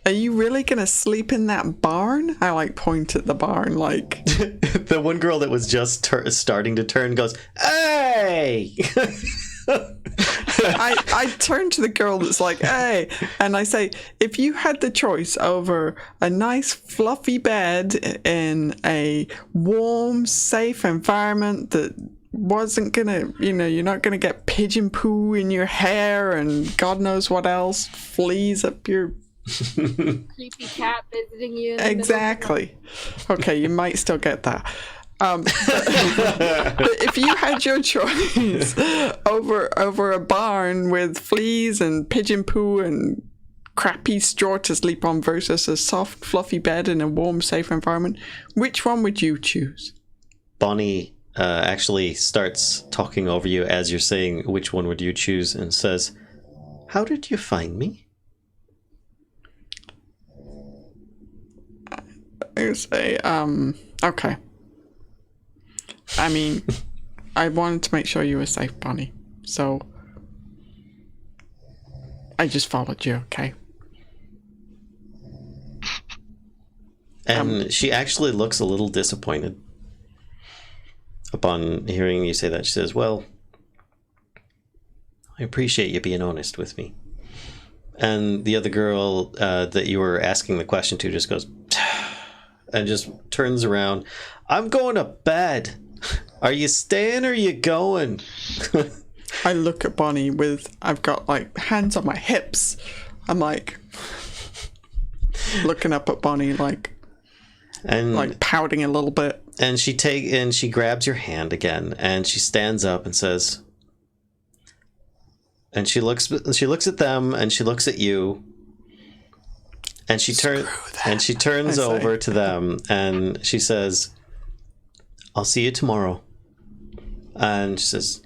Are you really going to sleep in that barn? I like point at the barn like... The one girl that was just starting to turn goes, "Hey!" I turn to the girl that's like, "Hey," and I say, if you had the choice over a nice fluffy bed in a warm, safe environment that wasn't gonna, you're not gonna get pigeon poo in your hair and God knows what else, fleas up your... Creepy cat visiting you. Exactly. Okay, you might still get that. But if you had your choice over a barn with fleas and pigeon poo and crappy straw to sleep on versus a soft, fluffy bed in a warm, safe environment, which one would you choose? Bonnie actually starts talking over you as you're saying, "Which one would you choose?" and says, "How did you find me?" I say, okay. I mean, I wanted to make sure you were safe, Bonnie. So, I just followed you, okay? And she actually looks a little disappointed upon hearing you say that. She says, "Well, I appreciate you being honest with me." And the other girl that you were asking the question to just goes, and just turns around. "I'm going to bed. Are you staying or are you going?" I look at Bonnie I've got like hands on my hips. I'm like looking up at Bonnie like pouting a little bit. And she grabs your hand again and she stands up and says, and she looks at them and she looks at you and she turns I say. over to them and she says, "I'll see you tomorrow." And she says,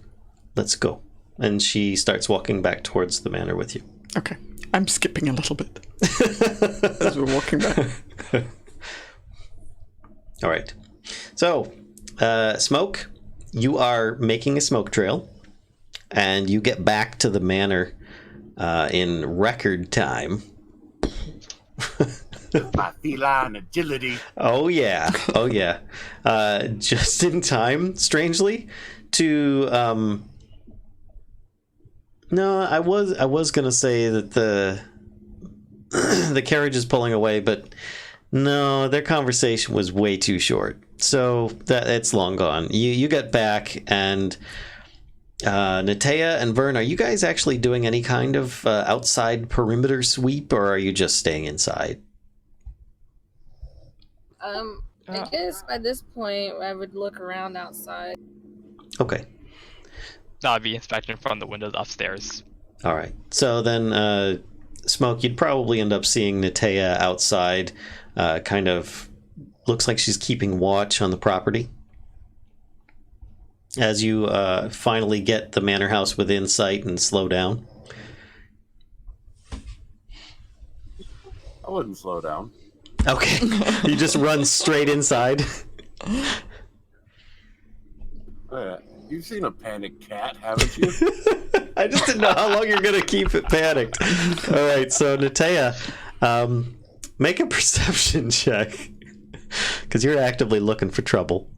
"Let's go." And she starts walking back towards the manor with you. Okay. I'm skipping a little bit as we're walking back. All right. So, Smoke, you are making a smoke trail, and you get back to the manor in record time. My feline agility. Oh yeah, oh yeah. Just in time, strangely, to no, I was gonna say that the the carriage is pulling away, but no, their conversation was way too short, so that it's long gone. You get back, and Natea and Vern, are you guys actually doing any kind of outside perimeter sweep, or are you just staying inside? I guess by this point I would look around outside. Okay. I'll be inspecting from the windows upstairs. All right. So then, Smoke, you'd probably end up seeing Natea outside. Kind of looks like she's keeping watch on the property. As you finally get the manor house within sight and slow down. I wouldn't slow down. Okay. You just run straight inside. You've seen a panicked cat, haven't you? I just didn't know how long you're going to keep it panicked. All right. So, Natea, make a perception check. Because you're actively looking for trouble.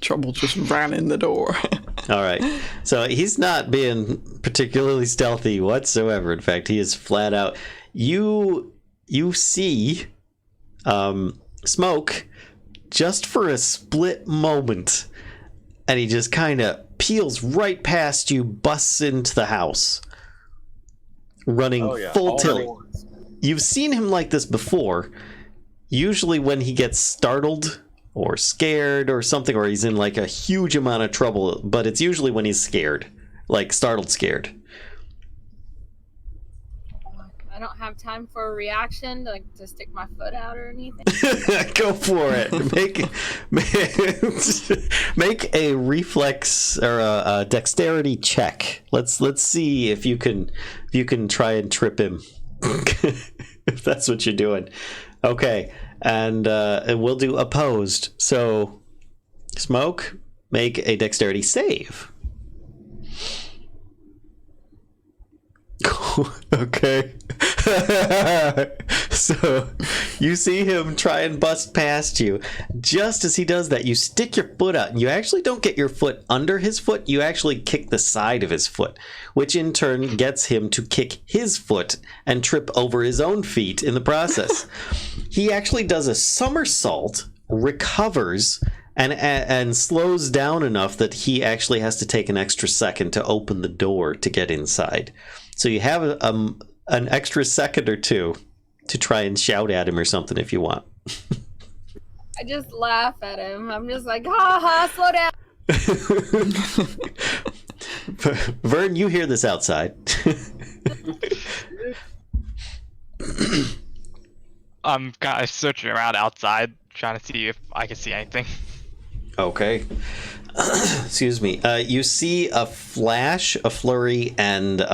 Trouble just ran in the door. All right. So he's not being particularly stealthy whatsoever. In fact, he is flat out. You see Smoke just for a split moment, and he just kind of peels right past you, busts into the house, running full all tilt. boards. You've seen him like this before. Usually when he gets startled or scared or something, or he's in like a huge amount of trouble, but it's usually when he's scared, like startled scared. I don't have time for a reaction, like to stick my foot out or anything. Go for it. Make a reflex or a dexterity check. Let's see if you can try and trip him. If that's what you're doing. Okay, and we'll do opposed. So, Smoke, make a dexterity save. Okay. So you see him try and bust past you. Just as he does that, you stick your foot out, and you actually don't get your foot under his foot. You actually kick the side of his foot, which in turn gets him to kick his foot and trip over his own feet in the process. He actually does a somersault, recovers, and slows down enough that he actually has to take an extra second to open the door to get inside. So you have an extra second or two to try and shout at him or something if you want. I just laugh at him. I'm just like, ha ha, slow down. Vern, you hear this outside. I'm kind of searching around outside, trying to see if I can see anything. Okay. Excuse me. You see a flash, a flurry, and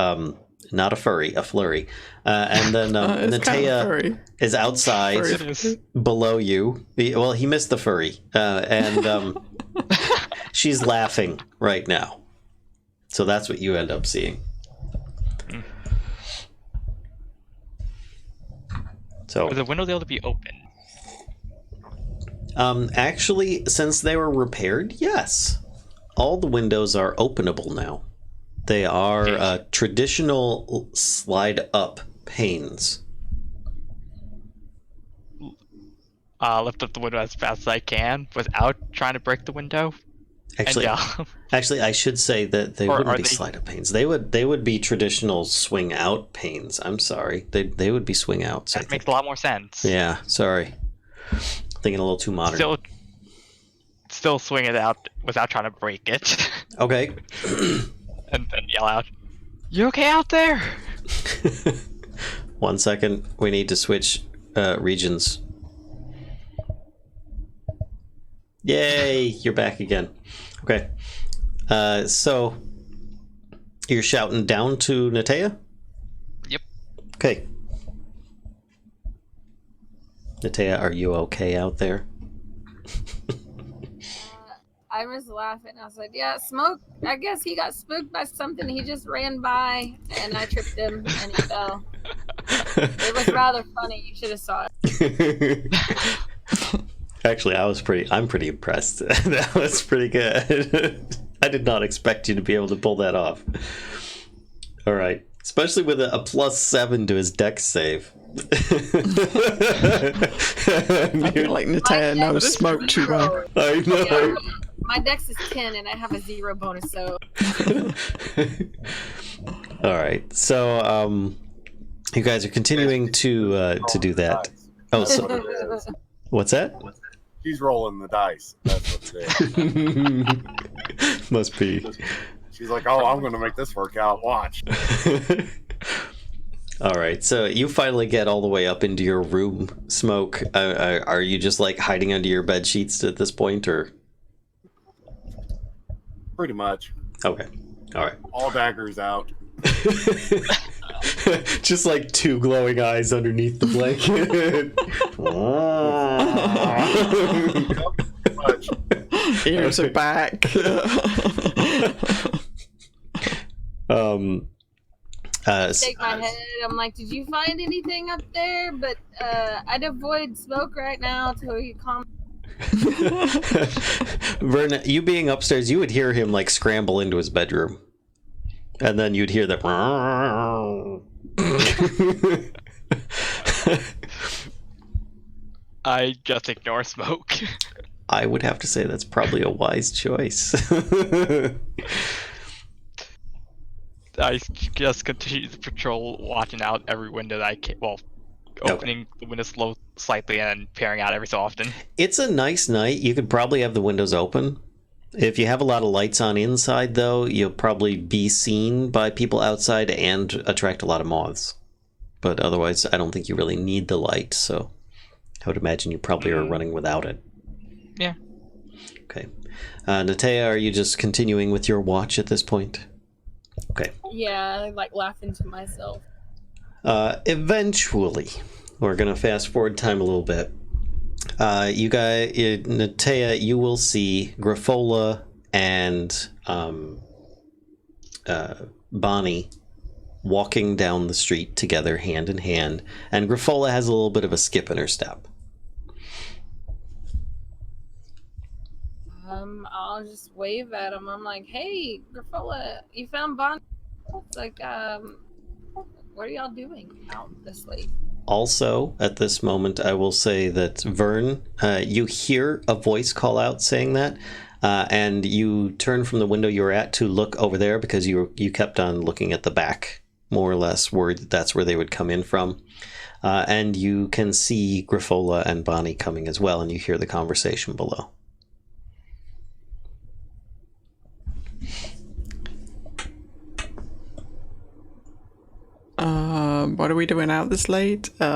not a furry, a flurry. And then Natea is outside below you. Well, he missed the furry. And she's laughing right now. So that's what you end up seeing. So Are the windows able to be open? Actually, since they were repaired, yes. All the windows are openable now. They are traditional slide-up panes. Lift up the window as fast as I can without trying to break the window. Actually, I should say that they wouldn't be slide-up panes. They would be traditional swing-out panes. I'm sorry. They would be swing-outs. That makes a lot more sense. Yeah, sorry. Thinking a little too modern. Still swing it out without trying to break it. Okay. And then yell out, "You okay out there?" 1 second. We need to switch regions. Yay, you're back again. Okay. So you're shouting down to Natea? Yep. Okay. Natea, are you okay out there? I was laughing. I was like, yeah, Smoke, I guess he got spooked by something. He just ran by and I tripped him and he fell. It was rather funny. You should have saw it. Actually, I'm pretty impressed. That was pretty good. I did not expect you to be able to pull that off. All right. Especially with a +7 to his dex save. I feel like Natea knows Smoke too well. I know. Yeah, my dex is 10 and I have a 0 bonus, so. All right. So you guys are continuing to do that. Oh, so what's that? She's rolling the dice. That's what it is. Must be. She's like, oh, I'm going to make this work out. Watch. All right, so you finally get all the way up into your room, Smoke. Are you just like hiding under your bed sheets at this point, or? Pretty much. Okay, all right. All daggers out. Just like 2 glowing eyes underneath the blanket. Much. Ears are back. Shake my head. I'm like, did you find anything up there? But I'd avoid Smoke right now until you calm. Vern, you being upstairs, you would hear him like scramble into his bedroom, and then you'd hear the. I just ignore Smoke. I would have to say that's probably a wise choice. I just continue to patrol, watching out every window that I can. Well, opening the windows slightly and peering out every so often. It's a nice night. You could probably have the windows open. If you have a lot of lights on inside, though, you'll probably be seen by people outside and attract a lot of moths. But otherwise, I don't think you really need the light, so I would imagine you probably are running without it. Yeah. Okay. Natea, are you just continuing with your watch at this point? Okay. Yeah, like laughing to myself. Eventually, we're going to fast forward time a little bit. You guys, Natea, you will see Griffola and Bonnie walking down the street together, hand in hand, and Griffola has a little bit of a skip in her step. I'll just wave at him. I'm like, hey, Griffola, you found Bonnie? It's like, what are y'all doing out this late? Also, at this moment, I will say that Vern, you hear a voice call out saying that, and you turn from the window you were at to look over there because you kept on looking at the back, more or less, where that's where they would come in from. And you can see Griffola and Bonnie coming as well, and you hear the conversation below. What are we doing out this late? I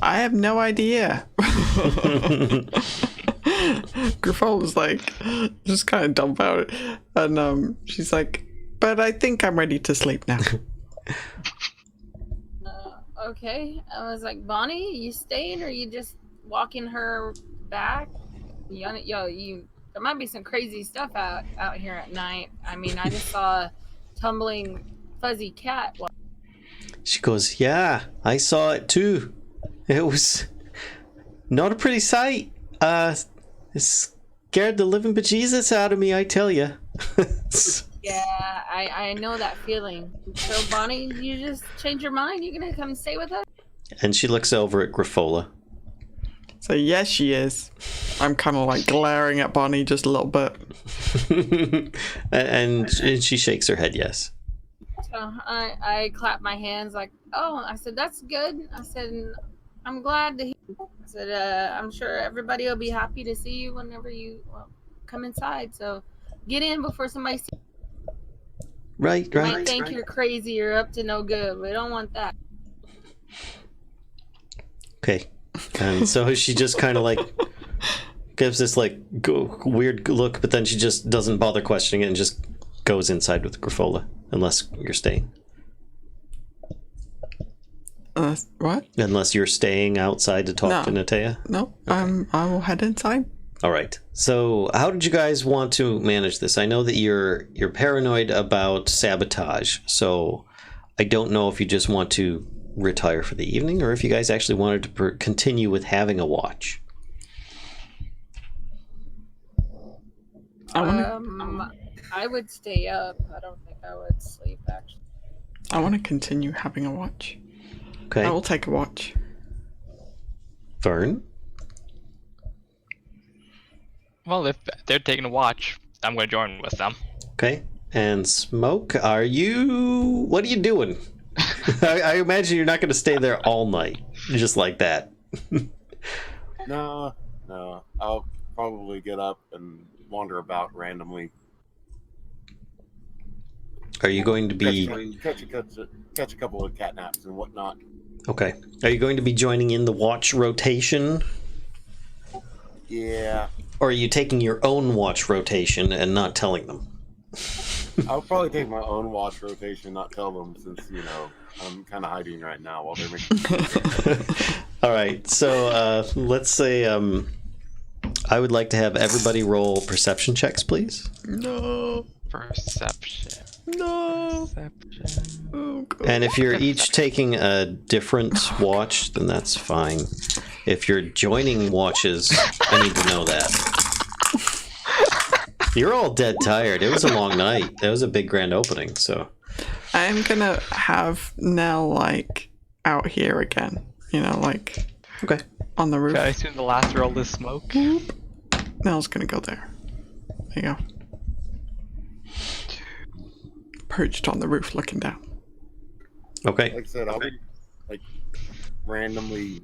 have no idea. Griffola's like just kind of dumbfounded, and she's like, "But I think I'm ready to sleep now." Okay. I was like, Bonnie, you staying or you just walking her back? There might be some crazy stuff out here at night. I mean, I just saw a tumbling fuzzy cat. She goes, yeah, I saw it too. It was not a pretty sight. It scared the living bejesus out of me, I tell you. Yeah, I know that feeling. So, Bonnie, you just change your mind? You gonna come stay with us? And she looks over at Griffola. So yes, she is. I'm kind of like glaring at Bonnie just a little bit. and she shakes her head yes. So I clap my hands like, oh, I said, that's good. I said, I'm glad to hear. I said, I'm sure everybody will be happy to see you whenever you come inside. So Get in before somebody sees Right, you. Might right. think you're crazy or up to no good. We don't want that. Okay. And so she just kind of like gives this like weird look, but then she just doesn't bother questioning it and just goes inside with Grifola, unless you're staying. What? Unless you're staying outside to talk to Natea? No, I will head inside. All right. So how did you guys want to manage this? I know that you're paranoid about sabotage, so I don't know if you just want to retire for the evening or if you guys actually wanted to continue with having a watch. I would stay up. I don't think I would sleep, actually. I want to continue having a watch. Okay. I will take a watch. Vern? Well, if they're taking a watch, I'm going to join with them. Okay. And Smoke, what are you doing? I imagine you're not going to stay there all night, just like that. No. I'll probably get up and wander about randomly. Are you going to be... Catch a couple of cat naps and whatnot. Okay. Are you going to be joining in the watch rotation? Yeah. Or are you taking your own watch rotation and not telling them? I'll probably take my own watch rotation, not tell them, since, I'm kind of hiding right now while they're making... All right. So let's say I would like to have everybody roll perception checks, please. No. Perception. No. Perception. Oh, God. And if you're each taking a different watch, then that's fine. If you're joining watches, I need to know that. You're all dead tired. It was a long night. That was a big grand opening, so... I'm gonna have Nell, out here again. Okay. On the roof. Okay, I assume the last roll is Smoke. Nell's gonna go there. There you go. Perched on the roof looking down. Okay. Like I said, I'll be randomly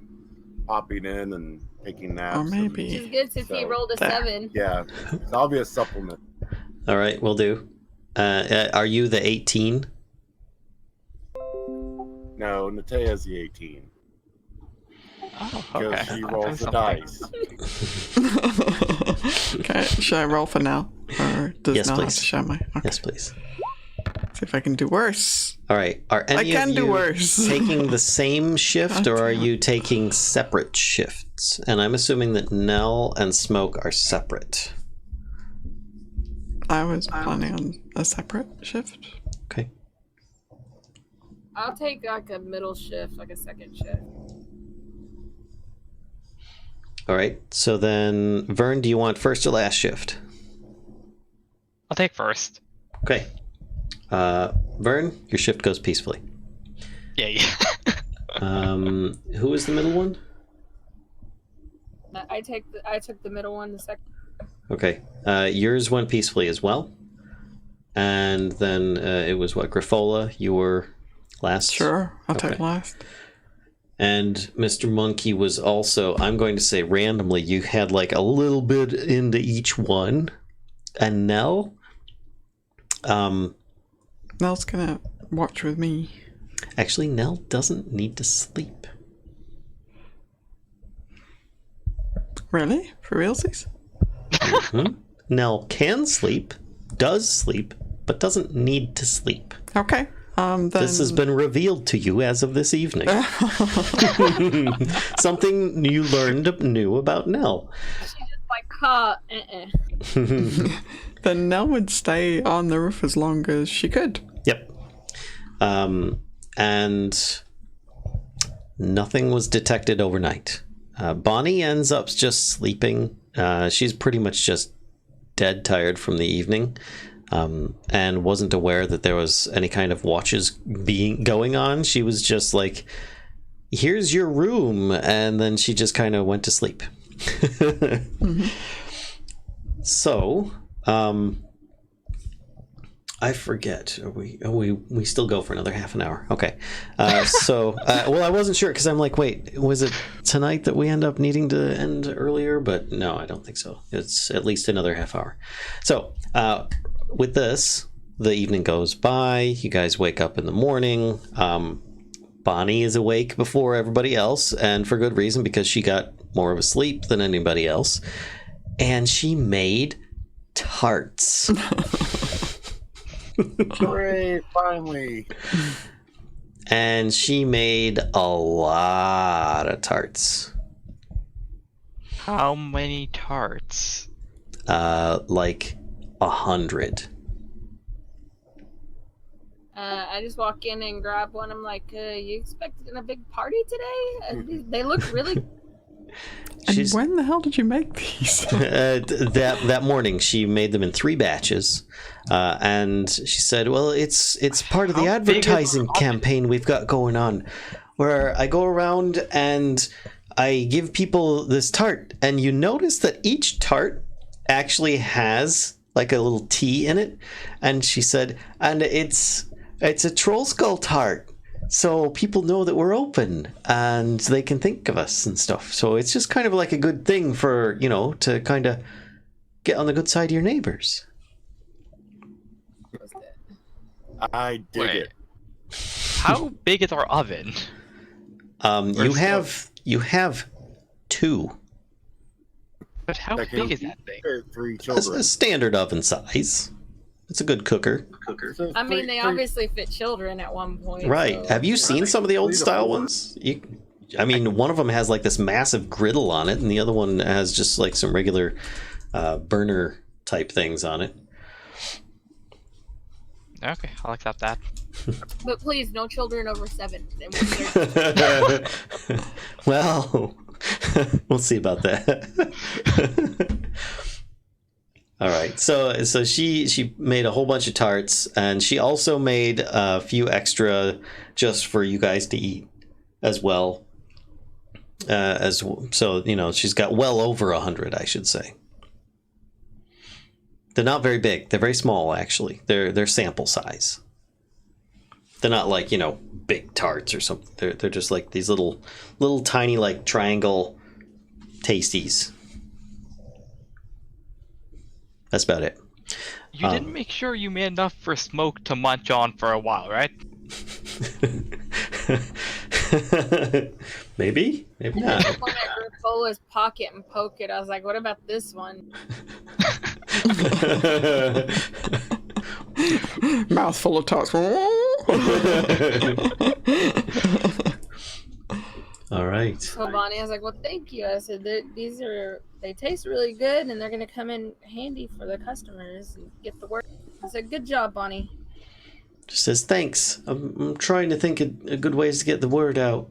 popping in and taking naps. Or maybe... Which is good since he rolled a there. 7. Yeah, so I'll be a supplement. All right, we'll do. Are you the 18? No, Natea's the 18. Oh, Because okay. she I've rolls the done dice. Okay, should I roll for now? Or does Yes, Nell have please. to show me? Okay. Yes, please. See if I can do worse. All right. Are any I can of do you worse. taking the same shift, or are you taking separate shifts? And I'm assuming that Nell and Smoke are separate. I was planning on a separate shift. Okay. I'll take a middle shift, a second shift. All right. So then, Vern, do you want first or last shift? I'll take first. Okay. Vern, your shift goes peacefully. Yay. Who is the middle one? I took the middle one, the second. Okay. Yours went peacefully as well. And then it was what? Grifola, you were last? Sure, I'll Okay. take last. And Mr. Monkey was also, I'm going to say randomly, you had a little bit into each one. And Nell? Nell's gonna watch with me. Actually, Nell doesn't need to sleep. Really? For realsies? Nell can sleep, does sleep, but doesn't need to sleep. Okay. Then... This has been revealed to you as of this evening. Something you learned new about Nell. She just Then Nell would stay on the roof as long as she could. Yep. And nothing was detected overnight. Bonnie ends up just sleeping. She's pretty much just dead tired from the evening, and wasn't aware that there was any kind of watches going on. She was just like, here's your room, and then she just kind of went to sleep. So I forget. We still go for another half an hour. Okay. Well, I wasn't sure because I'm like, wait, was it tonight that we end up needing to end earlier? But no, I don't think so. It's at least another half hour. So with this, the evening goes by. You guys wake up in the morning. Bonnie is awake before everybody else, and for good reason, because she got more of a sleep than anybody else. And she made tarts. Hooray, finally. And she made a lot of tarts. How many tarts? Like 100. I just walk in and grab one. I'm like, you expecting a big party today? They look really. And when the hell did you make these? That morning, she made them in 3 batches, and she said, "Well, it's part of the advertising campaign we've got going on, where I go around and I give people this tart, and you notice that each tart actually has like a little T in it." And she said, "And it's a troll skull tart. So people know that we're open and they can think of us and stuff. So it's just kind of like a good thing for, to kind of get on the good side of your neighbors." I dig it. How big is our oven? You have 2. But how That big can is that thing? fit 3 It's children. a standard oven size. It's a good cooker. So I mean, they three- obviously fit children at one point. Right. So. Have you seen some of the old 3 to style 4. ones? One of them has like this massive griddle on it, and the other one has just like some regular burner type things on it. Okay, I'll accept that. But please, no children over 7. Well, we'll see about that. All right. So she made a whole bunch of tarts, and she also made a few extra just for you guys to eat as well. She's got well over 100, I should say. They're not very big. They're very small, actually. They're sample size. They're not like, big tarts or something. They're just like these little tiny like triangle tasties. That's about it. You didn't make sure you made enough for Smoke to munch on for a while, right? Maybe not. I went at Grifola's pocket and poke it. I was like, what about this one? Mouth full of tarts. All right. So Bonnie, I was like, well, thank you. I said, they taste really good, and they're going to come in handy for the customers and get the word. I said, good job, Bonnie. She says, thanks. I'm trying to think of good ways to get the word out.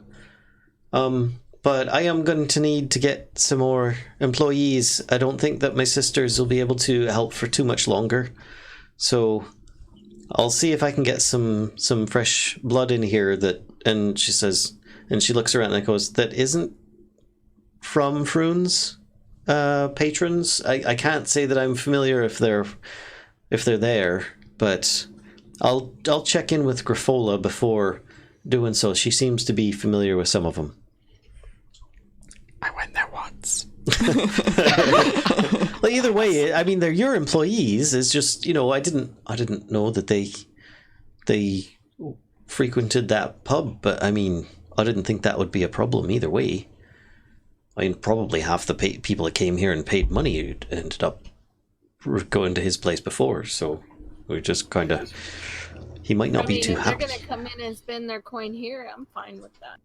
But I am going to need to get some more employees. I don't think that my sisters will be able to help for too much longer. So I'll see if I can get some fresh blood in here and she says, and she looks around and goes, that isn't from Froon's patrons. I can't say that I'm familiar if they're there, but I'll check in with Grifola before doing so. She seems to be familiar with some of them. I went there once. Well, either way, I mean, they're your employees. It's just, I didn't know that they frequented that pub, but I mean, I didn't think that would be a problem either way. I mean, probably half the people that came here and paid money ended up going to his place before, so we just kind of... He might not be too if happy. they're going to come in and spend their coin here, I'm fine with that.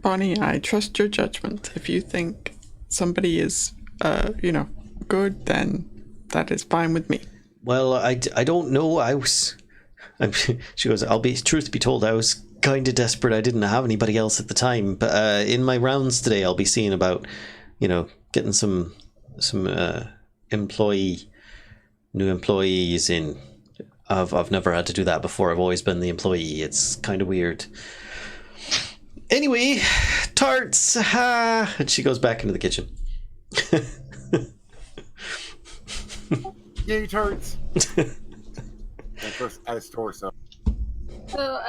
Bonnie, I trust your judgment. If you think somebody is, good, then that is fine with me. Well, I don't know. She goes, truth be told, I was kind of desperate. I didn't have anybody else at the time. But in my rounds today, I'll be seeing about, getting some new employees in. I've never had to do that before. I've always been the employee. It's kind of weird. Anyway, tarts. And she goes back into the kitchen. Yay, tarts. I store some. So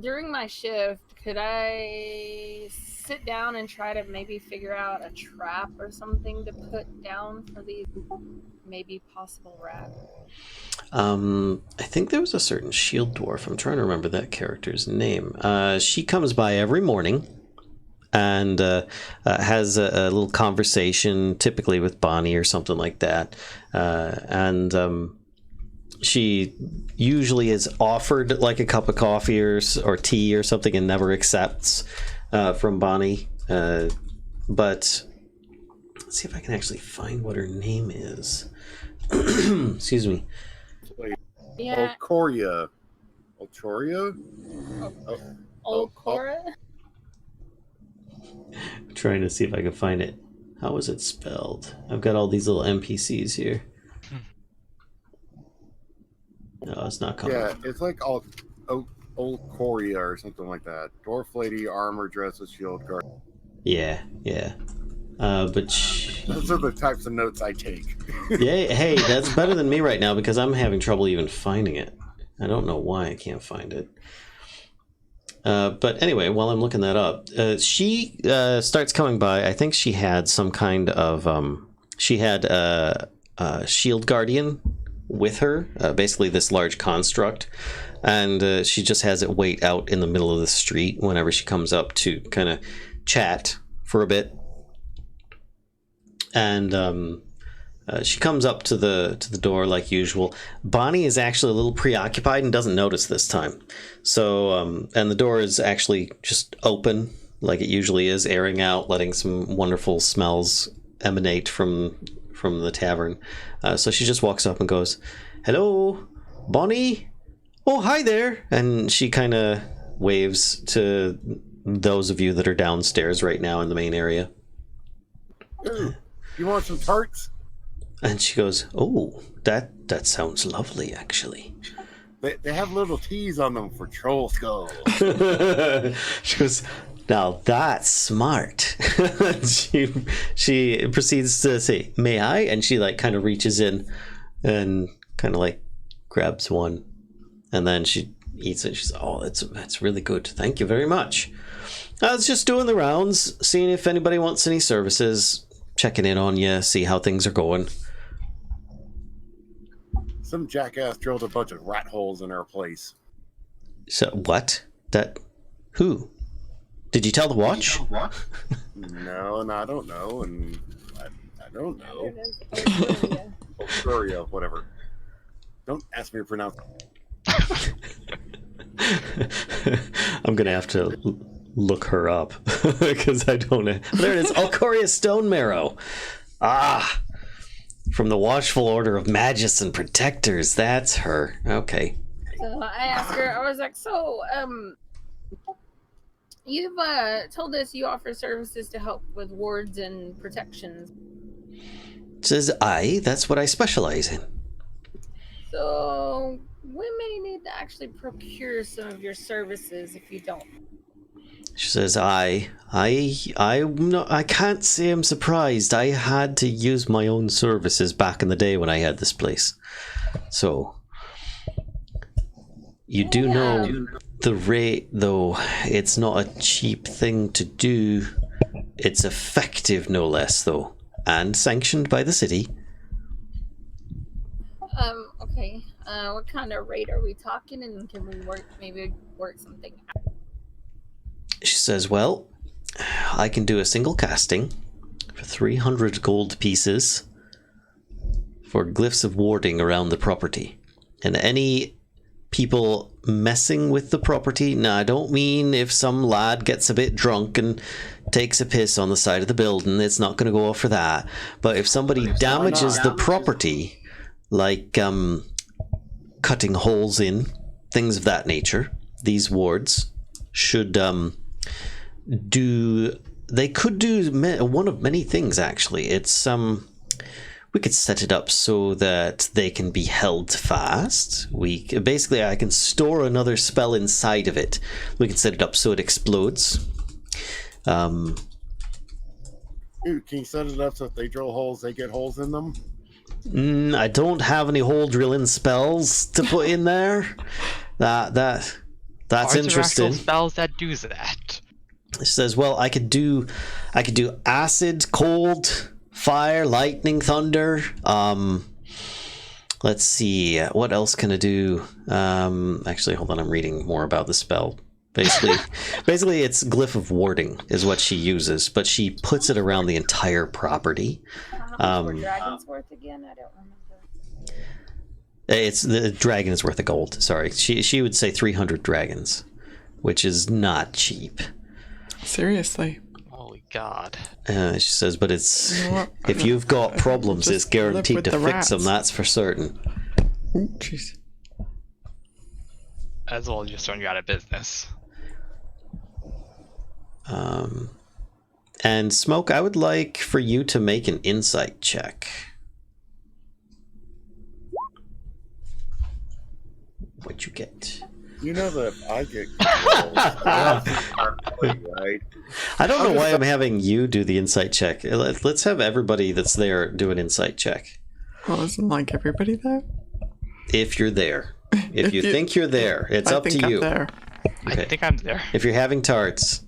during my shift, could I sit down and try to maybe figure out a trap or something to put down for these maybe possible rats? I think there was a certain shield dwarf. I'm trying to remember that character's name. She comes by every morning and has a little conversation, typically with Bonnie or something like that. She usually is offered like a cup of coffee or tea or something and never accepts from Bonnie. But let's see if I can actually find what her name is. Excuse me. Yeah. Olcoria. Olchoria? Olcora? I'm trying to see if I can find it. How is it spelled? I've got all these little NPCs here. No, it's not coming. Yeah, it's like Olcoria or something like that. Dwarf lady, armor, dresses, shield, guard. Yeah. But Those are the types of notes I take. yeah, hey, that's better than me right now because I'm having trouble even finding it. I don't know why I can't find it. But anyway, while I'm looking that up, she starts coming by. I think she had some kind of she had a shield guardian with her, basically this large construct, and she just has it wait out in the middle of the street whenever she comes up to kind of chat for a bit. And she comes up to the door like usual. Bonnie is actually a little preoccupied and doesn't notice this time. So and the door is actually just open like it usually is, airing out, letting some wonderful smells emanate from the tavern. So she just walks up and goes, "Hello, Bonnie? Oh, hi there." And she kind of waves to those of you that are downstairs right now in the main area. Ooh, you want some tarts? And she goes, "Oh, that sounds lovely, actually." They have little T's on them for troll skulls. She goes, "Now that's smart." she proceeds to say, "May I?" And she like kind of reaches in and kind of like grabs one, and then she eats it. She's, "Oh, that's really good. Thank you very much. I was just doing the rounds, seeing if anybody wants any services, checking in on you, see how things are going." Some jackass drilled a bunch of rat holes in our place. So what? Who? Did you tell the watch? No, I don't know, and I don't know. It is Olcoria. Olcoria, whatever. Don't ask me to pronounce I'm gonna have to look her up because I don't know. There it is, Olcoria Stone Marrow. Ah, from the Watchful Order of Magists and Protectors. That's her. Okay. So I asked her, I was like, "So, you've told us you offer services to help with wards and protections. Says, "Aye, that's what I specialize in." So we may need to actually procure some of your services if you don't." She says, I can't say I'm surprised. I had to use my own services back in the day when I had this place. So, you do know the rate, though. It's not a cheap thing to do. It's effective, no less, though. And sanctioned by the city. Okay. What kind of rate are we talking, and can we work something out? She says, "Well, I can do a single casting for 300 gold pieces for glyphs of warding around the property. And any people messing with the property, now I don't mean if some lad gets a bit drunk and takes a piss on the side of the building, it's not going to go off for that. But if somebody damages the property, like cutting holes in, things of that nature, these wards should they could do one of many things, actually. It's we could set it up so that they can be held fast. Basically I can store another spell inside of it. We can set it up so it explodes. Dude, can you set it up so if they drill holes, they get holes in them? I don't have any hole drilling spells to put in there. That's Are there actual interesting. spells that do that? It says, well, I could do acid, cold, fire, lightning, thunder. Let's see, what else can I do? Actually, hold on, I'm reading more about the spell. Basically, it's glyph of warding is what she uses, but she puts it around the entire property. How much were dragons worth again? I don't remember. It's the dragon is worth a gold. Sorry, she would say 300 dragons, which is not cheap. Seriously. Holy God. She says, but it's You know what? if you've got problems, Just it's guaranteed live to with the fix them. rats. That's for certain. Ooh, jeez. As well as just throwing you out of business. And Smoke, I would like for you to make an insight check. What'd you get? You know that if I get controls, I have to start playing, right? I don't know why I'm having you do the insight check. Let's have everybody that's there do an insight check. Well, isn't like everybody there? If you're there. If you think you're there, it's I up think to I'm you. there. Okay. I think I'm there. If you're having tarts.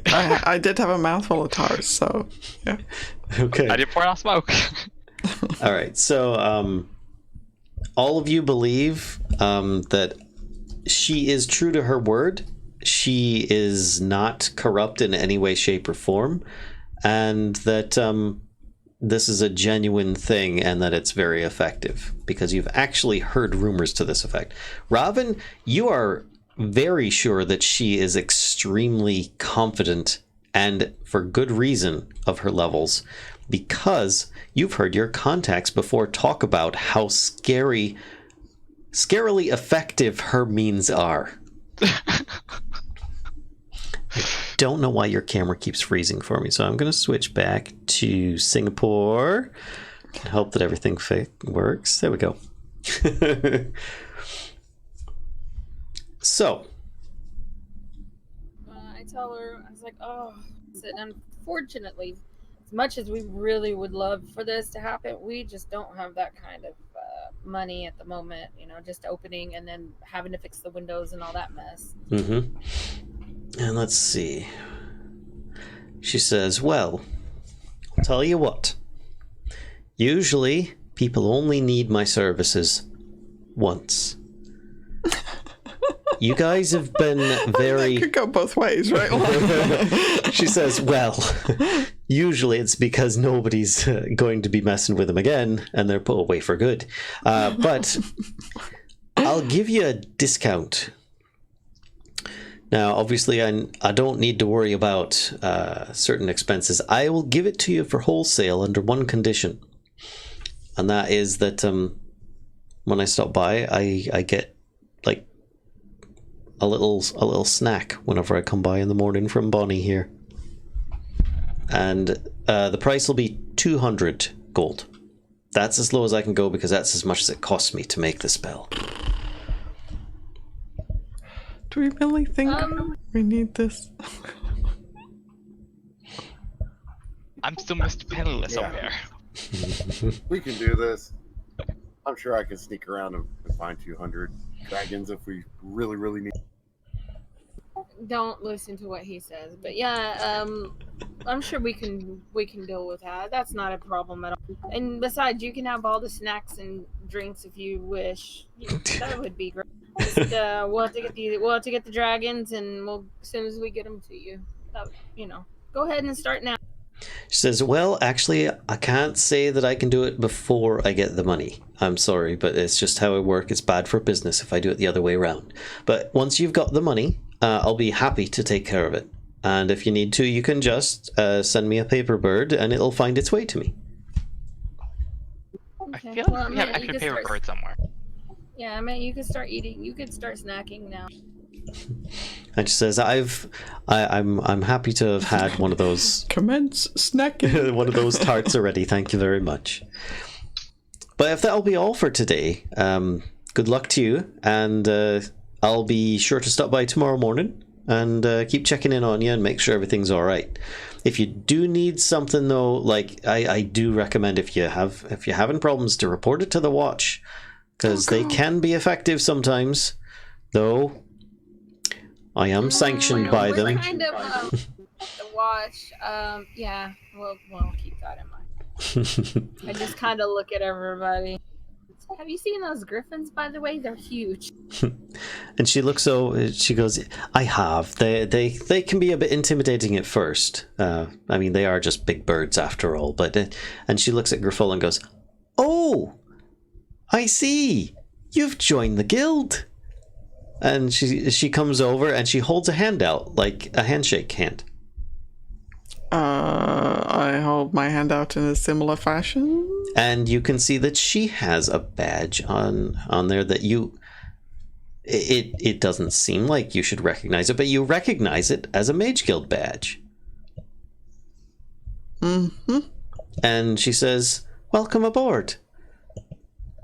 I did have a mouthful of tars, so yeah. Okay. I did pour out smoke. All right. So, all of you believe that she is true to her word. She is not corrupt in any way, shape, or form, and that this is a genuine thing and that it's very effective because you've actually heard rumors to this effect. Robin, you are very sure that she is extremely confident and for good reason of her levels because you've heard your contacts before talk about how scarily effective her means are. I don't know why your camera keeps freezing for me, so I'm going to switch back to Singapore and hope that everything works. There we go. So, I tell her, I was like, oh, and unfortunately, as much as we really would love for this to happen, we just don't have that kind of money at the moment, just opening and then having to fix the windows and all that mess. And let's see. She says, well, I'll tell you what. Usually, people only need my services once. You guys have been very... It could go both ways, right? She says, well, usually it's because nobody's going to be messing with them again, and they're put away for good. But I'll give you a discount. Now, obviously, I don't need to worry about certain expenses. I will give it to you for wholesale under one condition. And that is that when I stop by, I get, like, a little snack whenever I come by in the morning from Bonnie here. And the price will be 200 gold. That's as low as I can go because that's as much as it costs me to make the spell. Do we really think we need this? I'm still Mr. Penniless over Yeah. here. We can do this. I'm sure I can sneak around and find 200 dragons if we really, really need. Don't listen to what he says, but yeah, I'm sure we can deal with that. That's not a problem at all. And besides, you can have all the snacks and drinks if you wish. That would be great. Just, we'll have to get the dragons, and as soon as we get them to you, go ahead and start now. She says, well, actually, I can't say that I can do it before I get the money. I'm sorry, but it's just how I work. It's bad for business if I do it the other way around. But once you've got the money, I'll be happy to take care of it. And if you need to, you can just send me a paper bird and it'll find its way to me. I Okay. feel Well, like we have you extra could paper start- bird somewhere. Yeah, I mean, you could start eating. You could start snacking now. And she says, I'm happy to have had one of those Commence snacking. one of those tarts already. Thank you very much. But if that'll be all for today, good luck to you, and I'll be sure to stop by tomorrow morning and keep checking in on you and make sure everything's all right. If you do need something though, like I do recommend if you're having problems to report it to the watch, because they can be effective sometimes. Though I am sanctioned by we're them. kind of the watch. Yeah, we'll keep that in mind. I just kind of look at everybody. Have you seen those griffins, by the way? They're huge. And she looks she goes, I have. They can be a bit intimidating at first. I mean, they are just big birds after all. But and she looks at Griffel and goes, oh, I see. You've joined the guild. And she comes over and she holds a hand out, like a handshake hand. I hold my hand out in a similar fashion. And you can see that she has a badge on there that it doesn't seem like you should recognize it, but you recognize it as a Mage Guild badge. Mm-hmm. And she says, welcome aboard.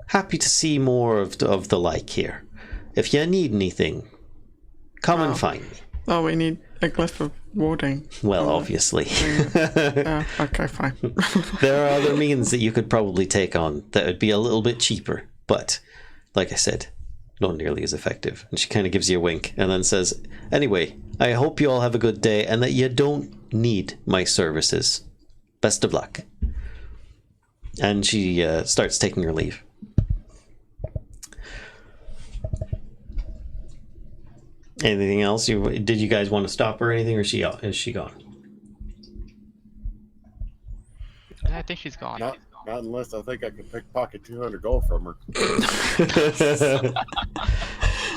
Happy to see more of the like here. If you need anything, come and find me. Oh, we need a glyph of warding. Well, obviously. Okay, fine. There are other means that you could probably take on that would be a little bit cheaper, but like I said, not nearly as effective. And she kind of gives you a wink and then says, anyway, I hope you all have a good day and that you don't need my services. Best of luck. And she starts taking her leave. Anything else? Did you guys want to stop her or anything, or is she gone? I think she's gone. Not unless I think I can pickpocket 200 gold from her.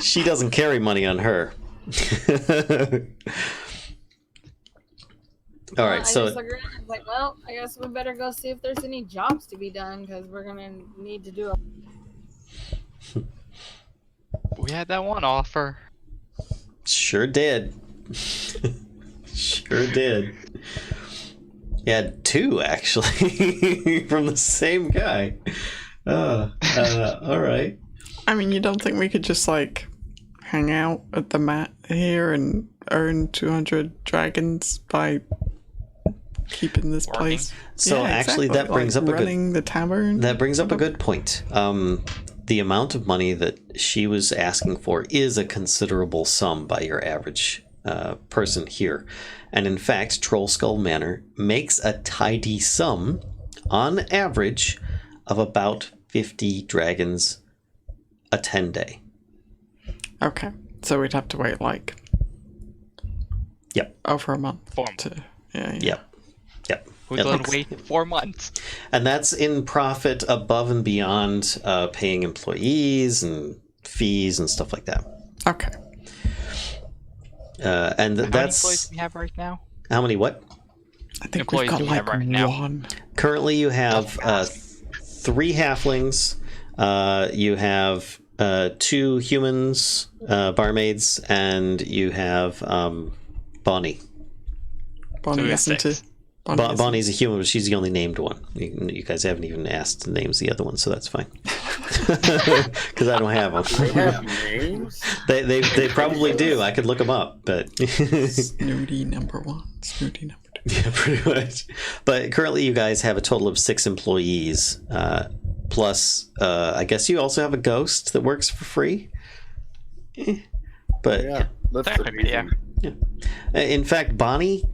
She doesn't carry money on her. All right, so like, well, I guess we better go see if there's any jobs to be done because we're gonna need to do a. We had that one offer. Sure did. Sure did. You had two, actually, from the same guy. All right. I mean, you don't think we could just, like, hang out at the mat here and earn 200 dragons by keeping this place? So yeah, actually, exactly. that brings up running the tavern. That brings up a good point. The amount of money that she was asking for is a considerable sum by your average person here. And in fact, Trollskull Manor makes a tidy sum, on average, of about 50 dragons a 10-day. Okay, so we'd have to wait, like... Yep. Over a month. 4 months. Yeah. Yep. Who's going to wait 4 months? And that's in profit above and beyond paying employees and fees and stuff like that. Okay. And How many that's... employees do we have right now? How many what? I think Employees we've got do we have like right now? one. Currently you have 3 halflings. You have 2 humans, barmaids, and you have Bonnie. Bonnie So we have isn't 6. it? Bonnie isn't. Bonnie's a human, but she's the only named one. You guys haven't even asked the names of the other ones, so that's fine. Because I don't have They them. have names? They probably do. I could look them up, but Snooty number 1. Snooty number 2. yeah, pretty much. But currently, you guys have a total of 6 employees. Plus, I guess you also have a ghost that works for free. But Yeah. That's the Technically, yeah. reason. in fact, Bonnie,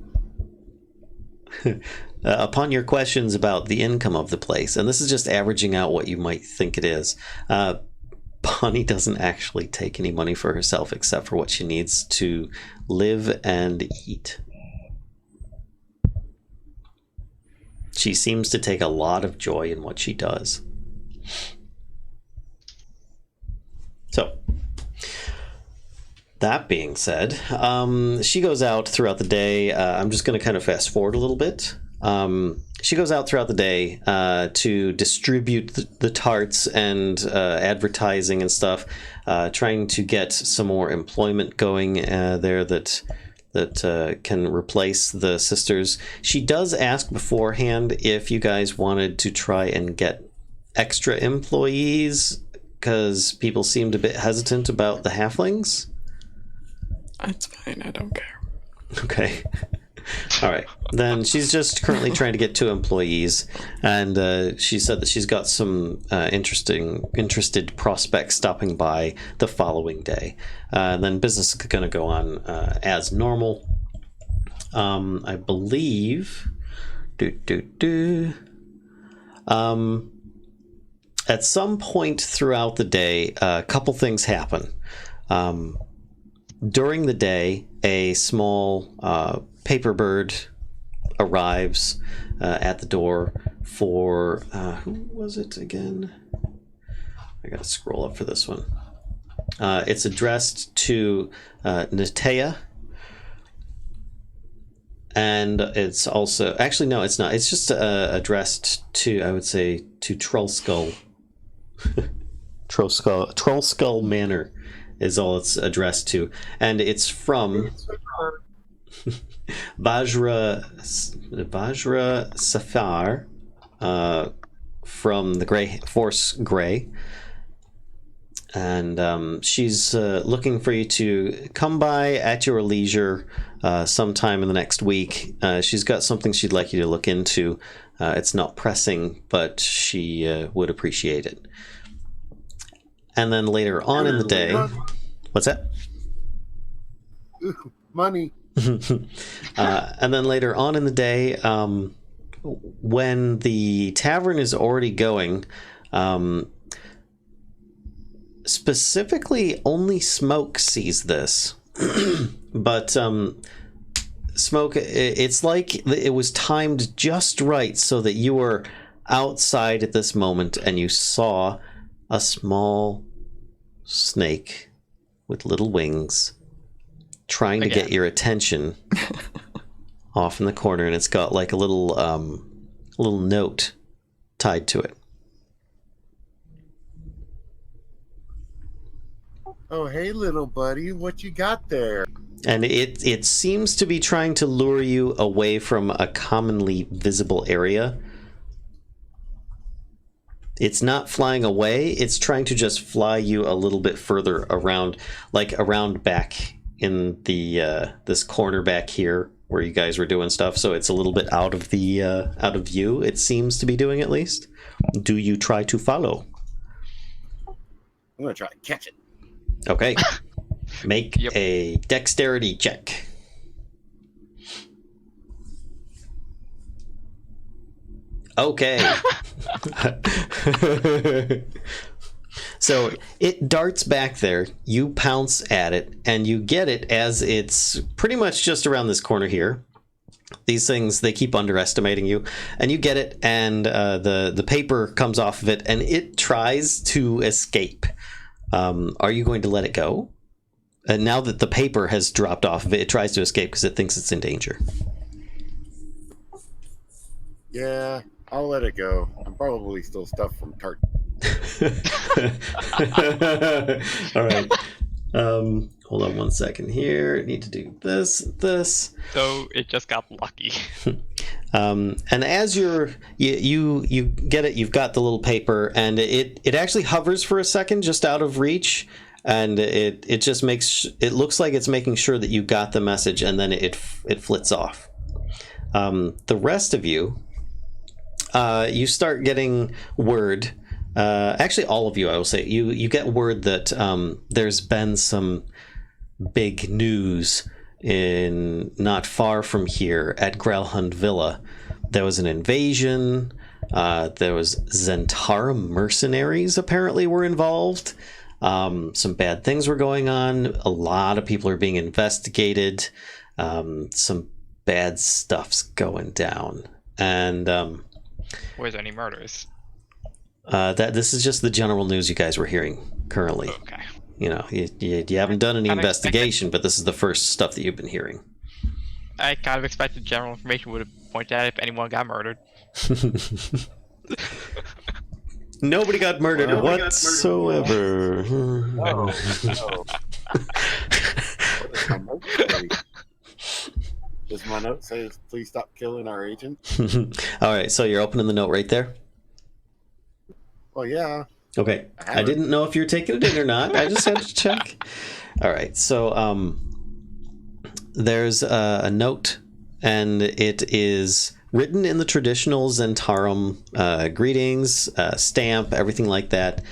upon your questions about the income of the place, and this is just averaging out what you might think it is, Bonnie doesn't actually take any money for herself except for what she needs to live and eat. She seems to take a lot of joy in what she does. So, that being said, she goes out throughout the day. I'm just going to kind of fast forward a little bit. She goes out throughout the day to distribute the tarts and advertising and stuff, trying to get some more employment going there that can replace the sisters. She does ask beforehand if you guys wanted to try and get extra employees, because people seemed a bit hesitant about the halflings. It's fine. I don't care. Okay. All right. Then she's just currently trying to get 2 employees, and she said that she's got some interested prospects stopping by the following day. And then business is going to go on as normal. I believe. At some point throughout the day, a couple things happen. During the day, a small paper bird arrives at the door for who was it again? I gotta scroll up for this one. It's addressed to Natea, and it's also actually no, it's not. It's just addressed to, I would say, to Trollskull. Trollskull Manor is all it's addressed to, and it's from Vajra Safar from the Grey Force Grey, and she's looking for you to come by at your leisure sometime in the next week. She's got something she'd like you to look into. It's not pressing, but she would appreciate it. And then later on in the day, what's that? Money. And then later on in the day, when the tavern is already going, specifically only Smoke sees this. But Smoke, it's like it was timed just right so that you were outside at this moment and you saw a small snake with little wings trying to get your attention off in the corner, and it's got like a little note tied to it. Oh, hey, little buddy, what you got there? And it seems to be trying to lure you away from a commonly visible area. It's not flying away, it's trying to just fly you a little bit further around, like around back in the this corner back here where you guys were doing stuff, so it's a little bit out of the out of view, it seems to be doing, at least. Do you try to follow? I'm gonna try to catch it. Okay. Make a dexterity check. Okay. So it darts back there, you pounce at it, and you get it as it's pretty much just around this corner here. These things, they keep underestimating you, and you get it, and the paper comes off of it, and it tries to escape. Are you going to let it go? And now that the paper has dropped off of it, it tries to escape because it thinks it's in danger. Yeah, I'll let it go. I'm probably still stuffed from tart. All right. Hold on one second here. I need to do this. So it just got lucky. And as you get it, you've got the little paper, and it actually hovers for a second just out of reach, and it just makes it looks like it's making sure that you got the message, and then it flits off. The rest of you, you start getting word. Actually, all of you, I will say, you get word that there's been some big news in not far from here at Grelhund Villa. There was an invasion. There was Zentara mercenaries apparently were involved. Some bad things were going on. A lot of people are being investigated. Some bad stuff's going down. And Where's any murders? This is just the general news you guys were hearing currently. Okay. You know, you haven't done any investigation, but this is the first stuff that you've been hearing. I kind of expected general information would have pointed out if anyone got murdered. Nobody got murdered whatsoever. No. Does my note say, please stop killing our agent? All right, so you're opening the note right there? Well, yeah. Okay. I didn't know if you were taking it in or not. I just had to check. All right, so there's a note, and it is written in the traditional Zentarum greetings, stamp, everything like that.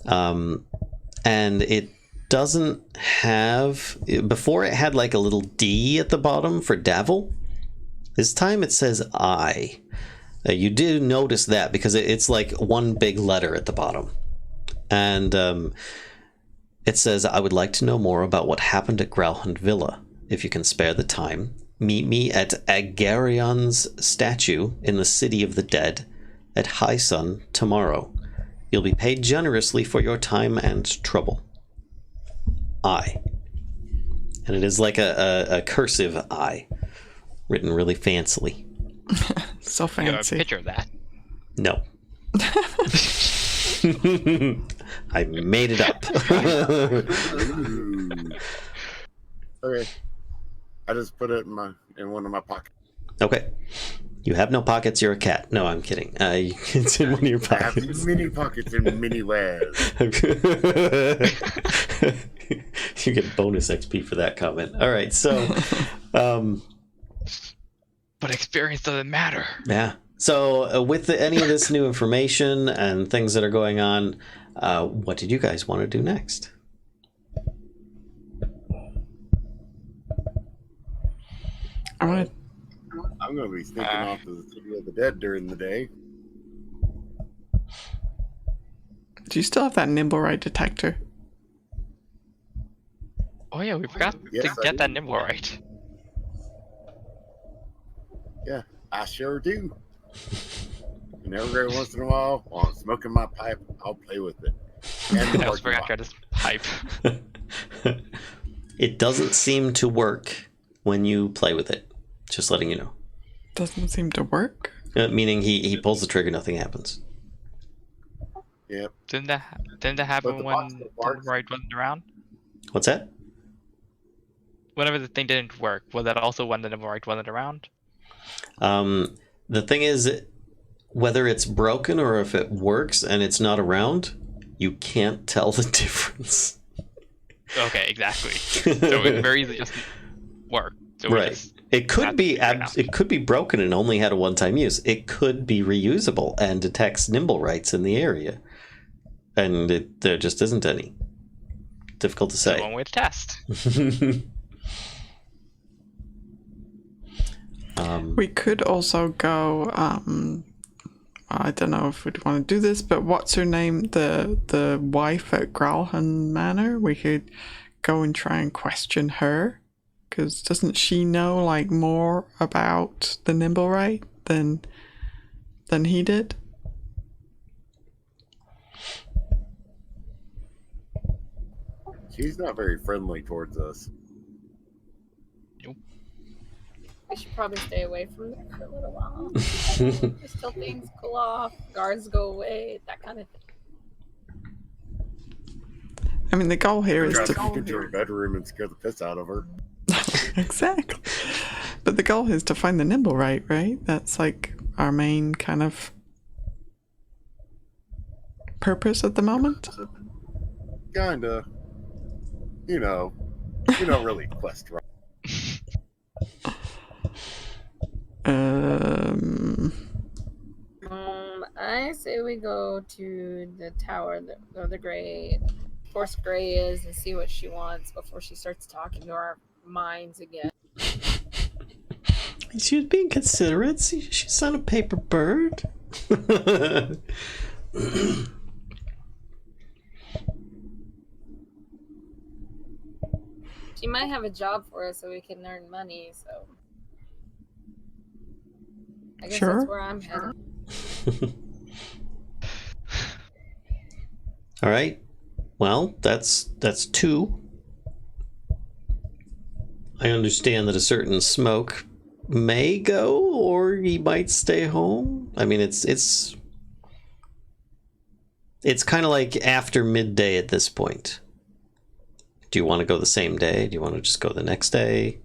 And it doesn't have... Before it had like a little D at the bottom for Davil. This time it says I. You do notice that because it's like one big letter at the bottom. And it says, I would like to know more about what happened at Growlhund Villa. If you can spare the time, meet me at Agarion's statue in the City of the Dead at high sun tomorrow. You'll be paid generously for your time and trouble. I. And it is like a cursive I, written really fancily. So You have a fancy. picture of that. No. I made it up. Okay. I just put it in one of my pockets. Okay. You have no pockets, you're a cat. No, I'm kidding. It's in one of your I have pockets. many pockets and many wares. You get bonus XP for that comment. All right, so... But experience doesn't matter. Yeah. So with any of this new information and things that are going on, what did you guys want to do next? I'm I'm going to be sneaking off to the City of the Dead during the day. Do you still have that nimble right detector? Oh yeah, we forgot Yes, to I get do. that nimble right. Yeah, I sure do. And every once in a while I'm smoking my pipe, I'll play with it. And I also forgot to just hype. It doesn't seem to work when you play with it. Just letting you know. Doesn't seem to work. Meaning he pulls the trigger, nothing happens. Yep. Didn't that happen the when box still works. the right wasn't around? What's that? Whenever the thing didn't work, was that also when the nimble right wasn't around? The thing is, whether it's broken or if it works and it's not around, you can't tell the difference. Okay, exactly. So it very easily just worked. So we Right. just It could have to be figure it out. it could be broken and only had a one-time use. It could be reusable and detects nimble rights in the area, and there just isn't any. Difficult to That's say. one way to test. We could also go. I don't know if we'd want to do this, but what's her name? The wife at Growlhund Manor. We could go and try and question her, because doesn't she know like more about the nimble right than he did? She's not very friendly towards us. I should probably stay away from there for a little while. Just till things cool off, guards go away, that kind of thing. I mean, the goal here is Try to to sneak into her bedroom and scare the piss out of her. exactly, but the goal is to find the nimble right. That's like our main kind of purpose at the moment. Kinda. You know really quest right. I say we go to the tower where the gray horse gray is and see what she wants before she starts talking to our minds again. She was being considerate. She's not a paper bird. She might have a job for us so we can earn money, so I guess Sure. that's where I'm headed. All right. Well, that's two. I understand that a certain smoke may go, or he might stay home. I mean, it's kind of like after midday at this point. Do you want to go the same day? Do you want to just go the next day?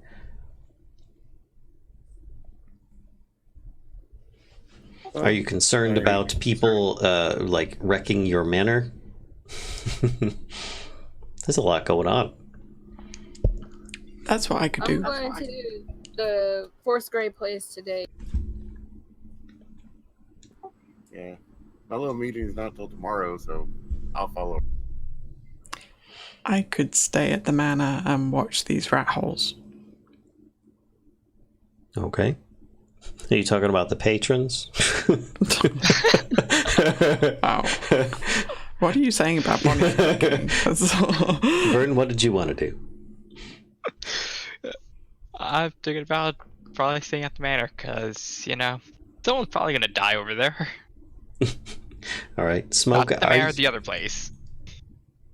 Are you concerned about people like wrecking your manor? There's a lot going on. That's what I could I'm do. going to the fourth grade place today. Yeah. My little meeting is not till tomorrow, so I'll follow. I could stay at the manor and watch these rat holes. Okay. Are you talking about the patrons? Wow. What are you saying about Bonnie cooking? Burton, what did you want to do? I'm thinking about probably staying at the manor, because, you know, someone's probably going to die over there. All right. Smoke. Not the manor, the other place.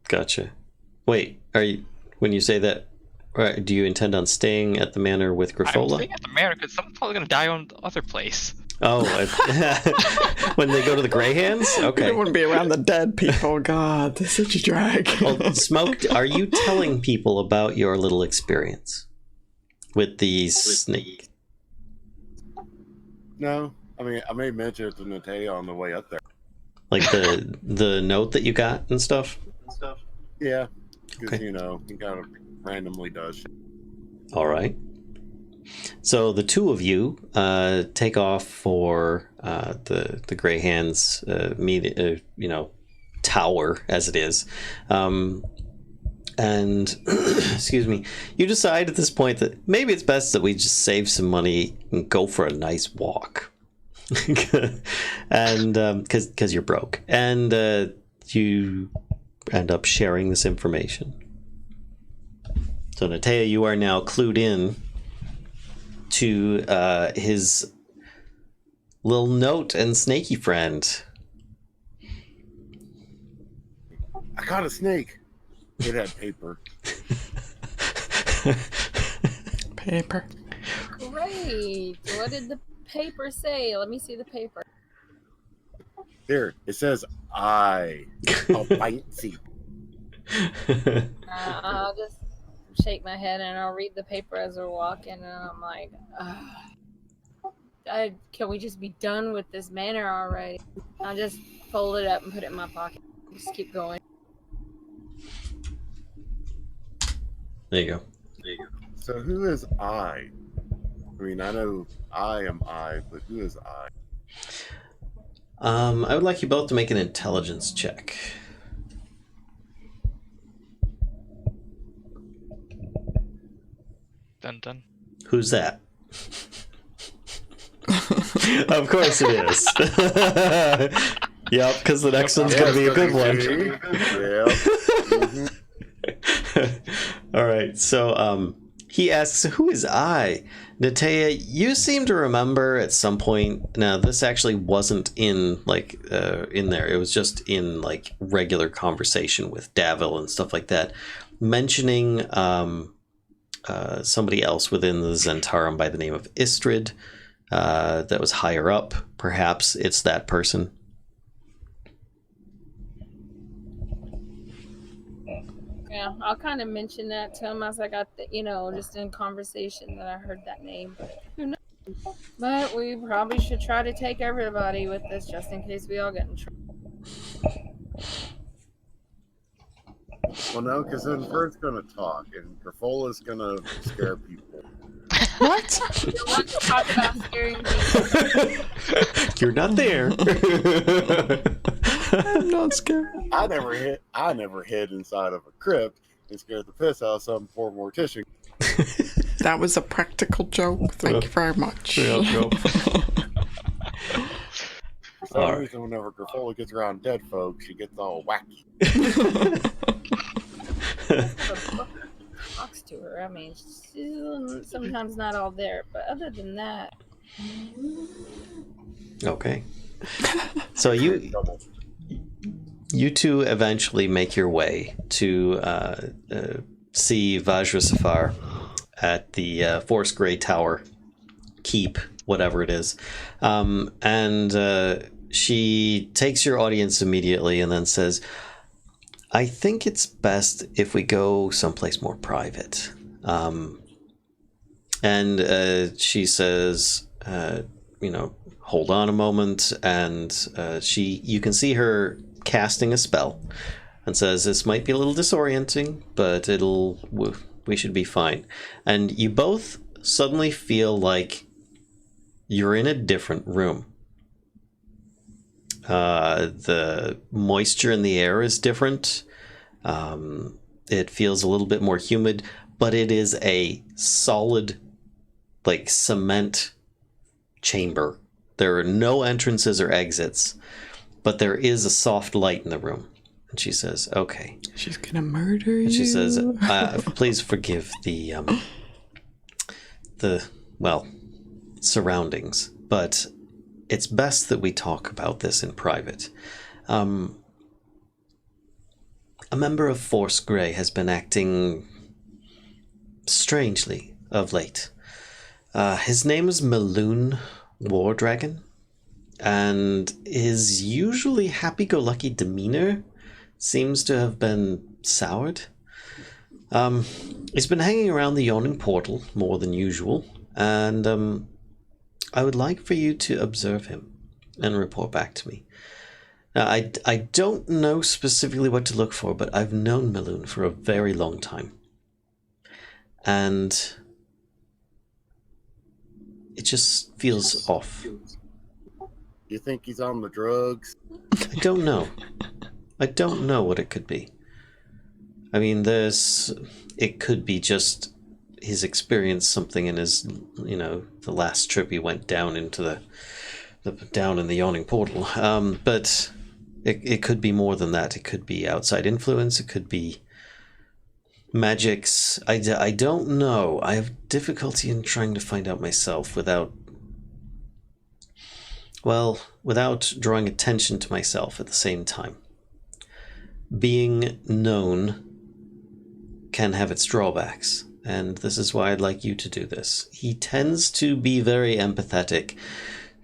Gotcha. Wait, are you, when you say that, do you intend on staying at the manor with I'm Grifola? staying at the manor because someone's probably going to die on the other place. Oh, when they go to the Greyhands? Okay. I wouldn't be around the dead people. God, they're such a drag. Well, Smoke, are you telling people about your little experience with the snake? No, I mean I may mention it to Natalia on the way up there. Like the note that you got and stuff? Yeah, because Okay. you know he kind of randomly does shit. All right. So the two of you take off for the Greyhands tower as it is, and excuse me. You decide at this point that maybe it's best that we just save some money and go for a nice walk, and because you're broke, and you end up sharing this information. So Natea, you are now clued in to his little note and snaky friend. I caught a snake. It had paper. Paper. Great. What did the paper say? Let me see the paper. Here, it says I. I'll bite see. I'll just shake my head and I'll read the paper as we're walking, and I'm like, can we just be done with this manor already? I'll just fold it up and put it in my pocket. Just keep going. There you go. So who is I? I mean, I know I am I, but who is I? I would like you both to make an intelligence check. Dun dun. Who's that? Of course it is. Yep, because the next one's going to be a good one. Yeah. All right, so he asks, who is I? Natea, you seem to remember at some point, now this actually wasn't in in there, it was just in like regular conversation with Davil and stuff like that, mentioning somebody else within the Zentarum by the name of Istrid that was higher up. Perhaps it's that person. Yeah, I'll kind of mention that to him as I got the, just in conversation that I heard that name. But who knows? But we probably should try to take everybody with this just in case we all get in trouble. Well, no, because then Bert's going to talk, and Grifola's going to scare people. What? You want to talk about scaring people? You're not there. I'm not scared. I never hid inside of a crypt and scared the piss out of some poor mortician. That was a practical joke. Thank you very much. Yep. For some reason, whenever Grifola gets around dead folks, she gets all wacky. Talks to her. I mean, she's sometimes not all there, but other than that. Okay. So you two eventually make your way to see Vajrasafar at the Forest Grey Tower Keep, whatever it is. And she takes your audience immediately and then says, I think it's best if we go someplace more private. And she says, hold on a moment. And you can see her casting a spell and says, this might be a little disorienting, but We should be fine. And you both suddenly feel like you're in a different room. The moisture in the air is different. It feels a little bit more humid, but it is a solid, like, cement chamber. There are no entrances or exits, but there is a soft light in the room. And she says, okay. She's gonna murder you. And she says, please forgive the surroundings, but it's best that we talk about this in private. A member of Force Grey has been acting strangely of late. His name is Maloon Wardragon, and his usually happy-go-lucky demeanor seems to have been soured. He's been hanging around the Yawning Portal more than usual, and I would like for you to observe him and report back to me. Now, I don't know specifically what to look for, but I've known Maloon for a very long time. And it just feels off. You think he's on the drugs? I don't know. I don't know what it could be. I mean, it could be just he's experienced something in his, the last trip he went down into down in the Yawning Portal. But it could be more than that. It could be outside influence. It could be magics. I don't know. I have difficulty in trying to find out myself without drawing attention to myself at the same time. Being known can have its drawbacks, and this is why I'd like you to do this. He tends to be very empathetic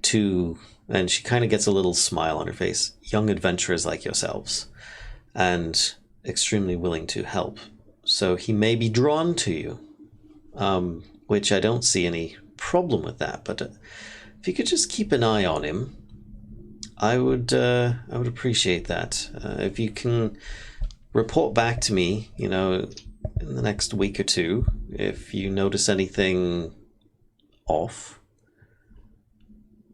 to, and she kind of gets a little smile on her face, young adventurers like yourselves, and extremely willing to help. So he may be drawn to you, which I don't see any problem with that, but if you could just keep an eye on him, I would appreciate that. If you can report back to me, in the next week or two, if you notice anything off,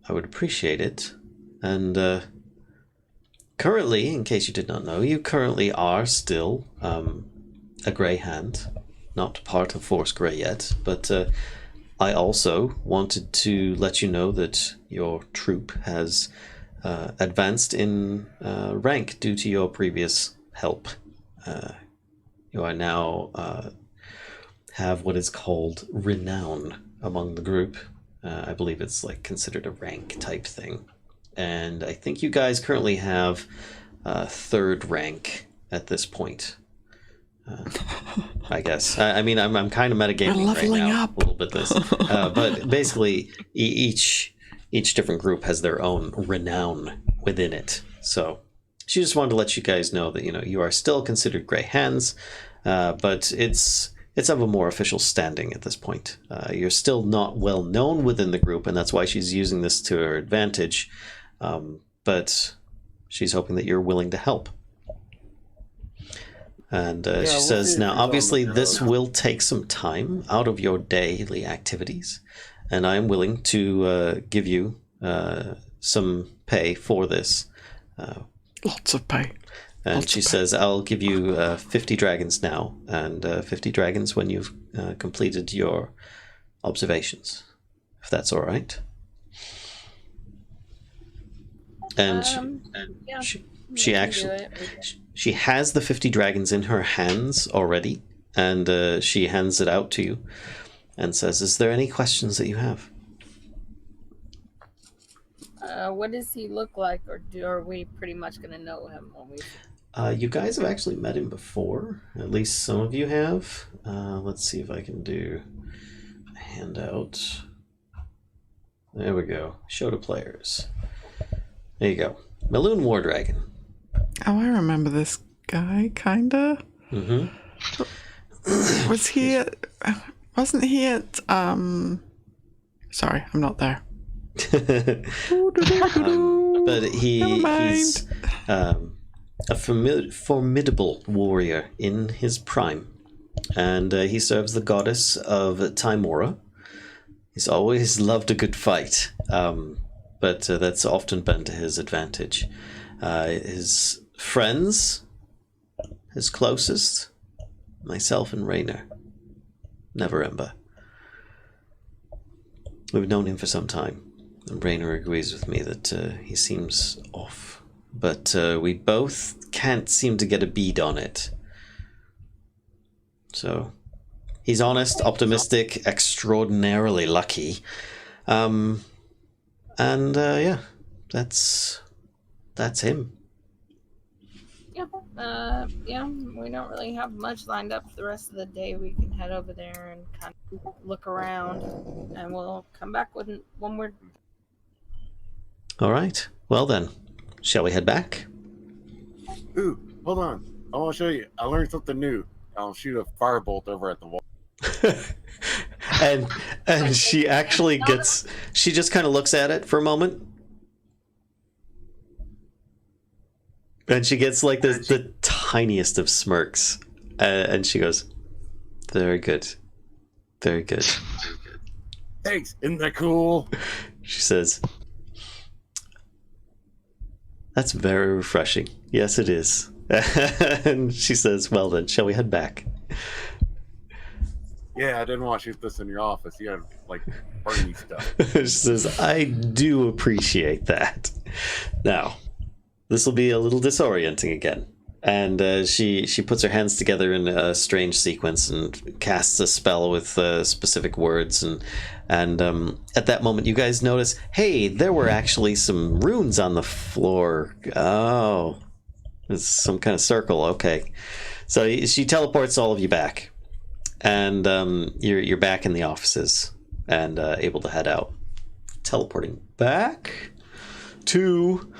I would appreciate it. And currently, in case you did not know, you currently are still a Grey Hand, not part of Force Grey yet, but I also wanted to let you know that your troop has advanced in rank due to your previous help. You are now have what is called renown among the group. I believe it's like considered a rank type thing. And I think you guys currently have third rank at this point. I guess. I mean, I'm kind of metagaming right now up a little bit this, but basically each different group has their own renown within it. So she just wanted to let you guys know that you are still considered Grey Hands, but it's of a more official standing at this point. You're still not well known within the group, and that's why she's using this to her advantage. But she's hoping that you're willing to help. And she says, now, obviously, this will take some time out of your daily activities, and I am willing to give you some pay for this. Lots of pay. And she says, I'll give you 50 dragons now, and 50 dragons when you've completed your observations, if that's all right. And she actually... She has the 50 dragons in her hands already, and she hands it out to you and says, is there any questions that you have? What does he look like, or are we pretty much going to know him when we... You guys have actually met him before. At least some of you have. Let's see if I can do a handout. There we go. Show to players. There you go. Maloon Wardragon. Oh, I remember this guy, kinda. Mm-hmm. Was he wasn't he at, sorry, I'm not there. But he's a formidable warrior in his prime. and he serves the goddess of Timora. He's always loved a good fight, but that's often been to his advantage. His friends, his closest, myself and Raynor. Never Ember. We've known him for some time, and Raynor agrees with me that he seems off. But we both can't seem to get a bead on it. So, he's honest, optimistic, extraordinarily lucky. Yeah, that's him. Yeah, we don't really have much lined up for the rest of the day. We can head over there and kind of look around, and we'll come back when we're... All right. Well then, shall we head back? Ooh, hold on. I want to show you. I learned something new. I'll shoot a firebolt over at the wall. and she actually gets... She just kind of looks at it for a moment. And she gets like the tiniest of smirks. And she goes, very good. Very good. Thanks. Isn't that cool? She says, that's very refreshing. Yes, it is. And she says, well then, shall we head back? Yeah, I didn't want to shoot this in your office. You had, like, party stuff. She says, I do appreciate that. Now, this will be a little disorienting again. And she puts her hands together in a strange sequence and casts a spell with specific words. And at that moment, you guys notice, hey, there were actually some runes on the floor. Oh, it's some kind of circle. Okay. So she teleports all of you back. And you're back in the offices and able to head out. Teleporting back to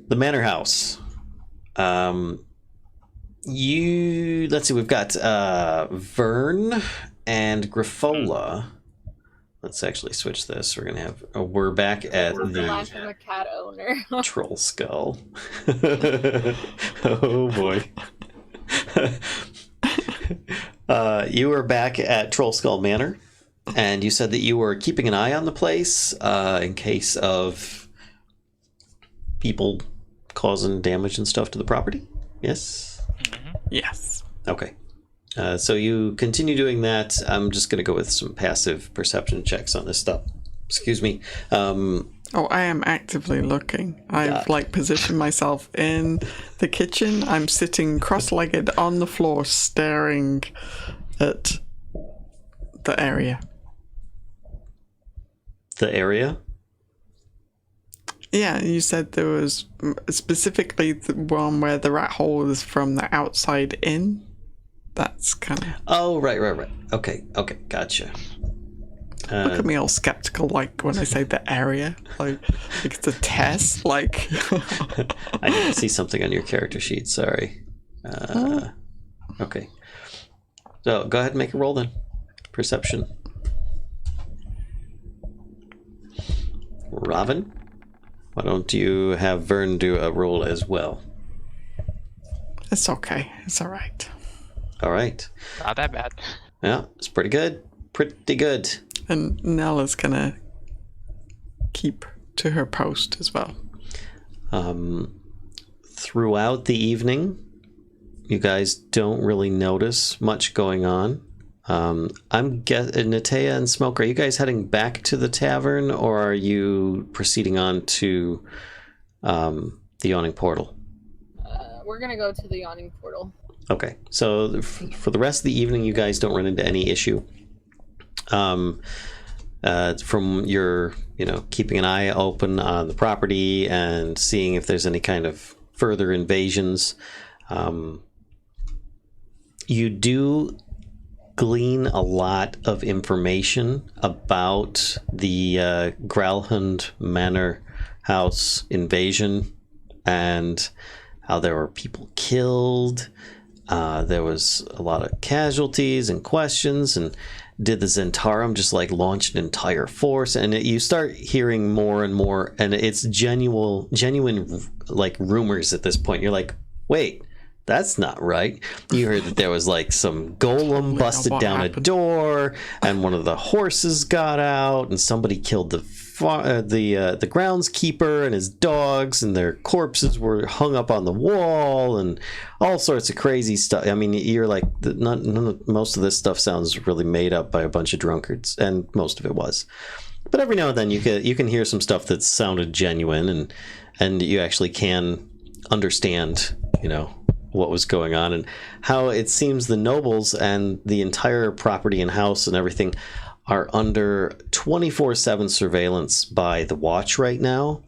the manor house. Let's see, we've got Vern and Grifola. Let's actually switch this. We're gonna have we're back at the life of a cat owner. Troll Skull. Oh boy. You were back at Troll Skull Manor, and you said that you were keeping an eye on the place in case of people causing damage and stuff to the property? Yes? Mm-hmm. Yes. Okay. So you continue doing that. I'm just going to go with some passive perception checks on this stuff. Excuse me. I am actively looking. I've positioned myself in the kitchen. I'm sitting cross-legged on the floor staring at the area. The area? Yeah, you said there was specifically the one where the rat hole is from the outside in. That's kind of... Oh, right. Okay, gotcha. Look at me all skeptical, like, when I say the area. Like it's a test, like... I didn't see something on your character sheet, sorry. Okay. So, go ahead and make a roll then. Perception. Robin? Why don't you have Vern do a roll as well? It's okay. It's all right. All right. Not that bad. Yeah, it's pretty good. Pretty good. And Nella's gonna keep to her post as well. Throughout the evening, you guys don't really notice much going on. I'm guessing, Natea and Smoke, are you guys heading back to the tavern, or are you proceeding on to the Yawning Portal? We're gonna go to the Yawning Portal. Okay, so for the rest of the evening, you guys don't run into any issue. From your, keeping an eye open on the property and seeing if there's any kind of further invasions, you do glean a lot of information about the Growlhund Manor House invasion and how there were people killed. There was a lot of casualties and questions, and did the Zentarum just launch an entire force? And you start hearing more and more, and it's genuine rumors at this point. You're like, wait, that's not right. You heard that there was like some golem busted down a door, and one of the horses got out, and somebody killed the groundskeeper and his dogs, and their corpses were hung up on the wall, and all sorts of crazy stuff. I mean, you're like, most of this stuff sounds really made up by a bunch of drunkards, and most of it was. But every now and then you can hear some stuff that sounded genuine, and you actually can understand, what was going on, and how it seems the nobles and the entire property and house and everything are under 24/7 surveillance by the Watch right now,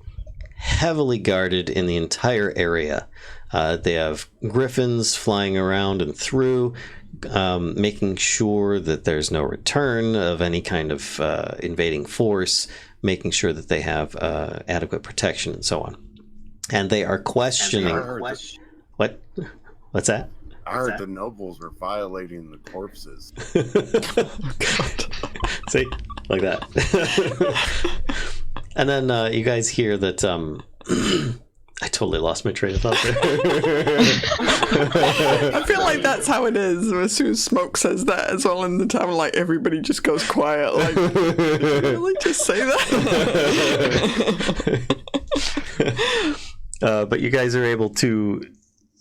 heavily guarded in the entire area. They have griffins flying around and through, making sure that there's no return of any kind of invading force, making sure that they have adequate protection and so on. And they are questioning... What's that? I heard the nobles were violating the corpses. Oh, God. See? Like that. And then you guys hear that... I totally lost my train of thought there. I feel like that's how it is. As soon as Smoke says that as well in the tavern, like everybody just goes quiet. Like, did you really just say that? But you guys are able to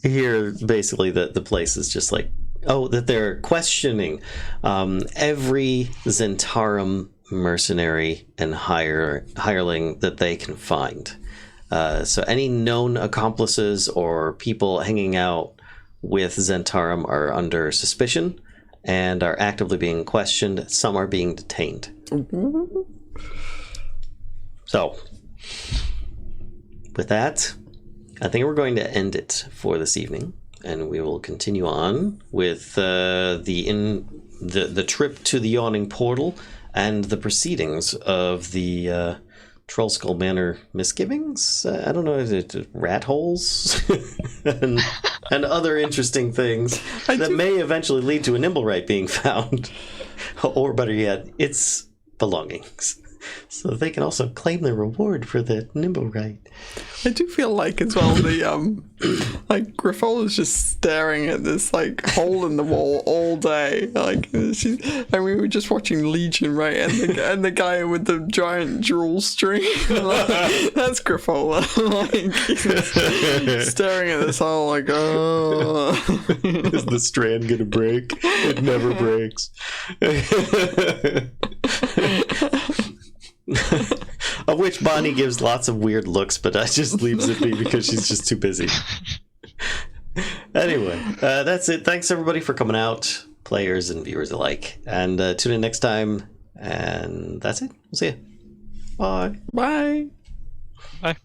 hear basically that the place is just like, that they're questioning every Zentarum mercenary and hireling that they can find. So any known accomplices or people hanging out with Zentarum are under suspicion and are actively being questioned. Some are being detained. So, with that, I think we're going to end it for this evening, and we will continue on with the trip to the Yawning Portal and the proceedings of the Trollskull Manor misgivings. I don't know, is it rat holes and other interesting things that may eventually lead to a Nimblewright being found, or better yet, its belongings, so they can also claim their reward for the Nimblewright. I do feel like as well the like Griffol is just staring at this like hole in the wall all day. Like and we were just watching Legion, right? And the guy with the giant jewel string, like, that's Griffol. Like he's staring at this hole like, oh. Is the strand gonna break? It never breaks. Of which Bonnie gives lots of weird looks, but that just leaves it be because she's just too busy. Anyway, that's it. Thanks everybody for coming out, players and viewers alike. And tune in next time. And that's it. We'll see you. Bye. Bye. Bye.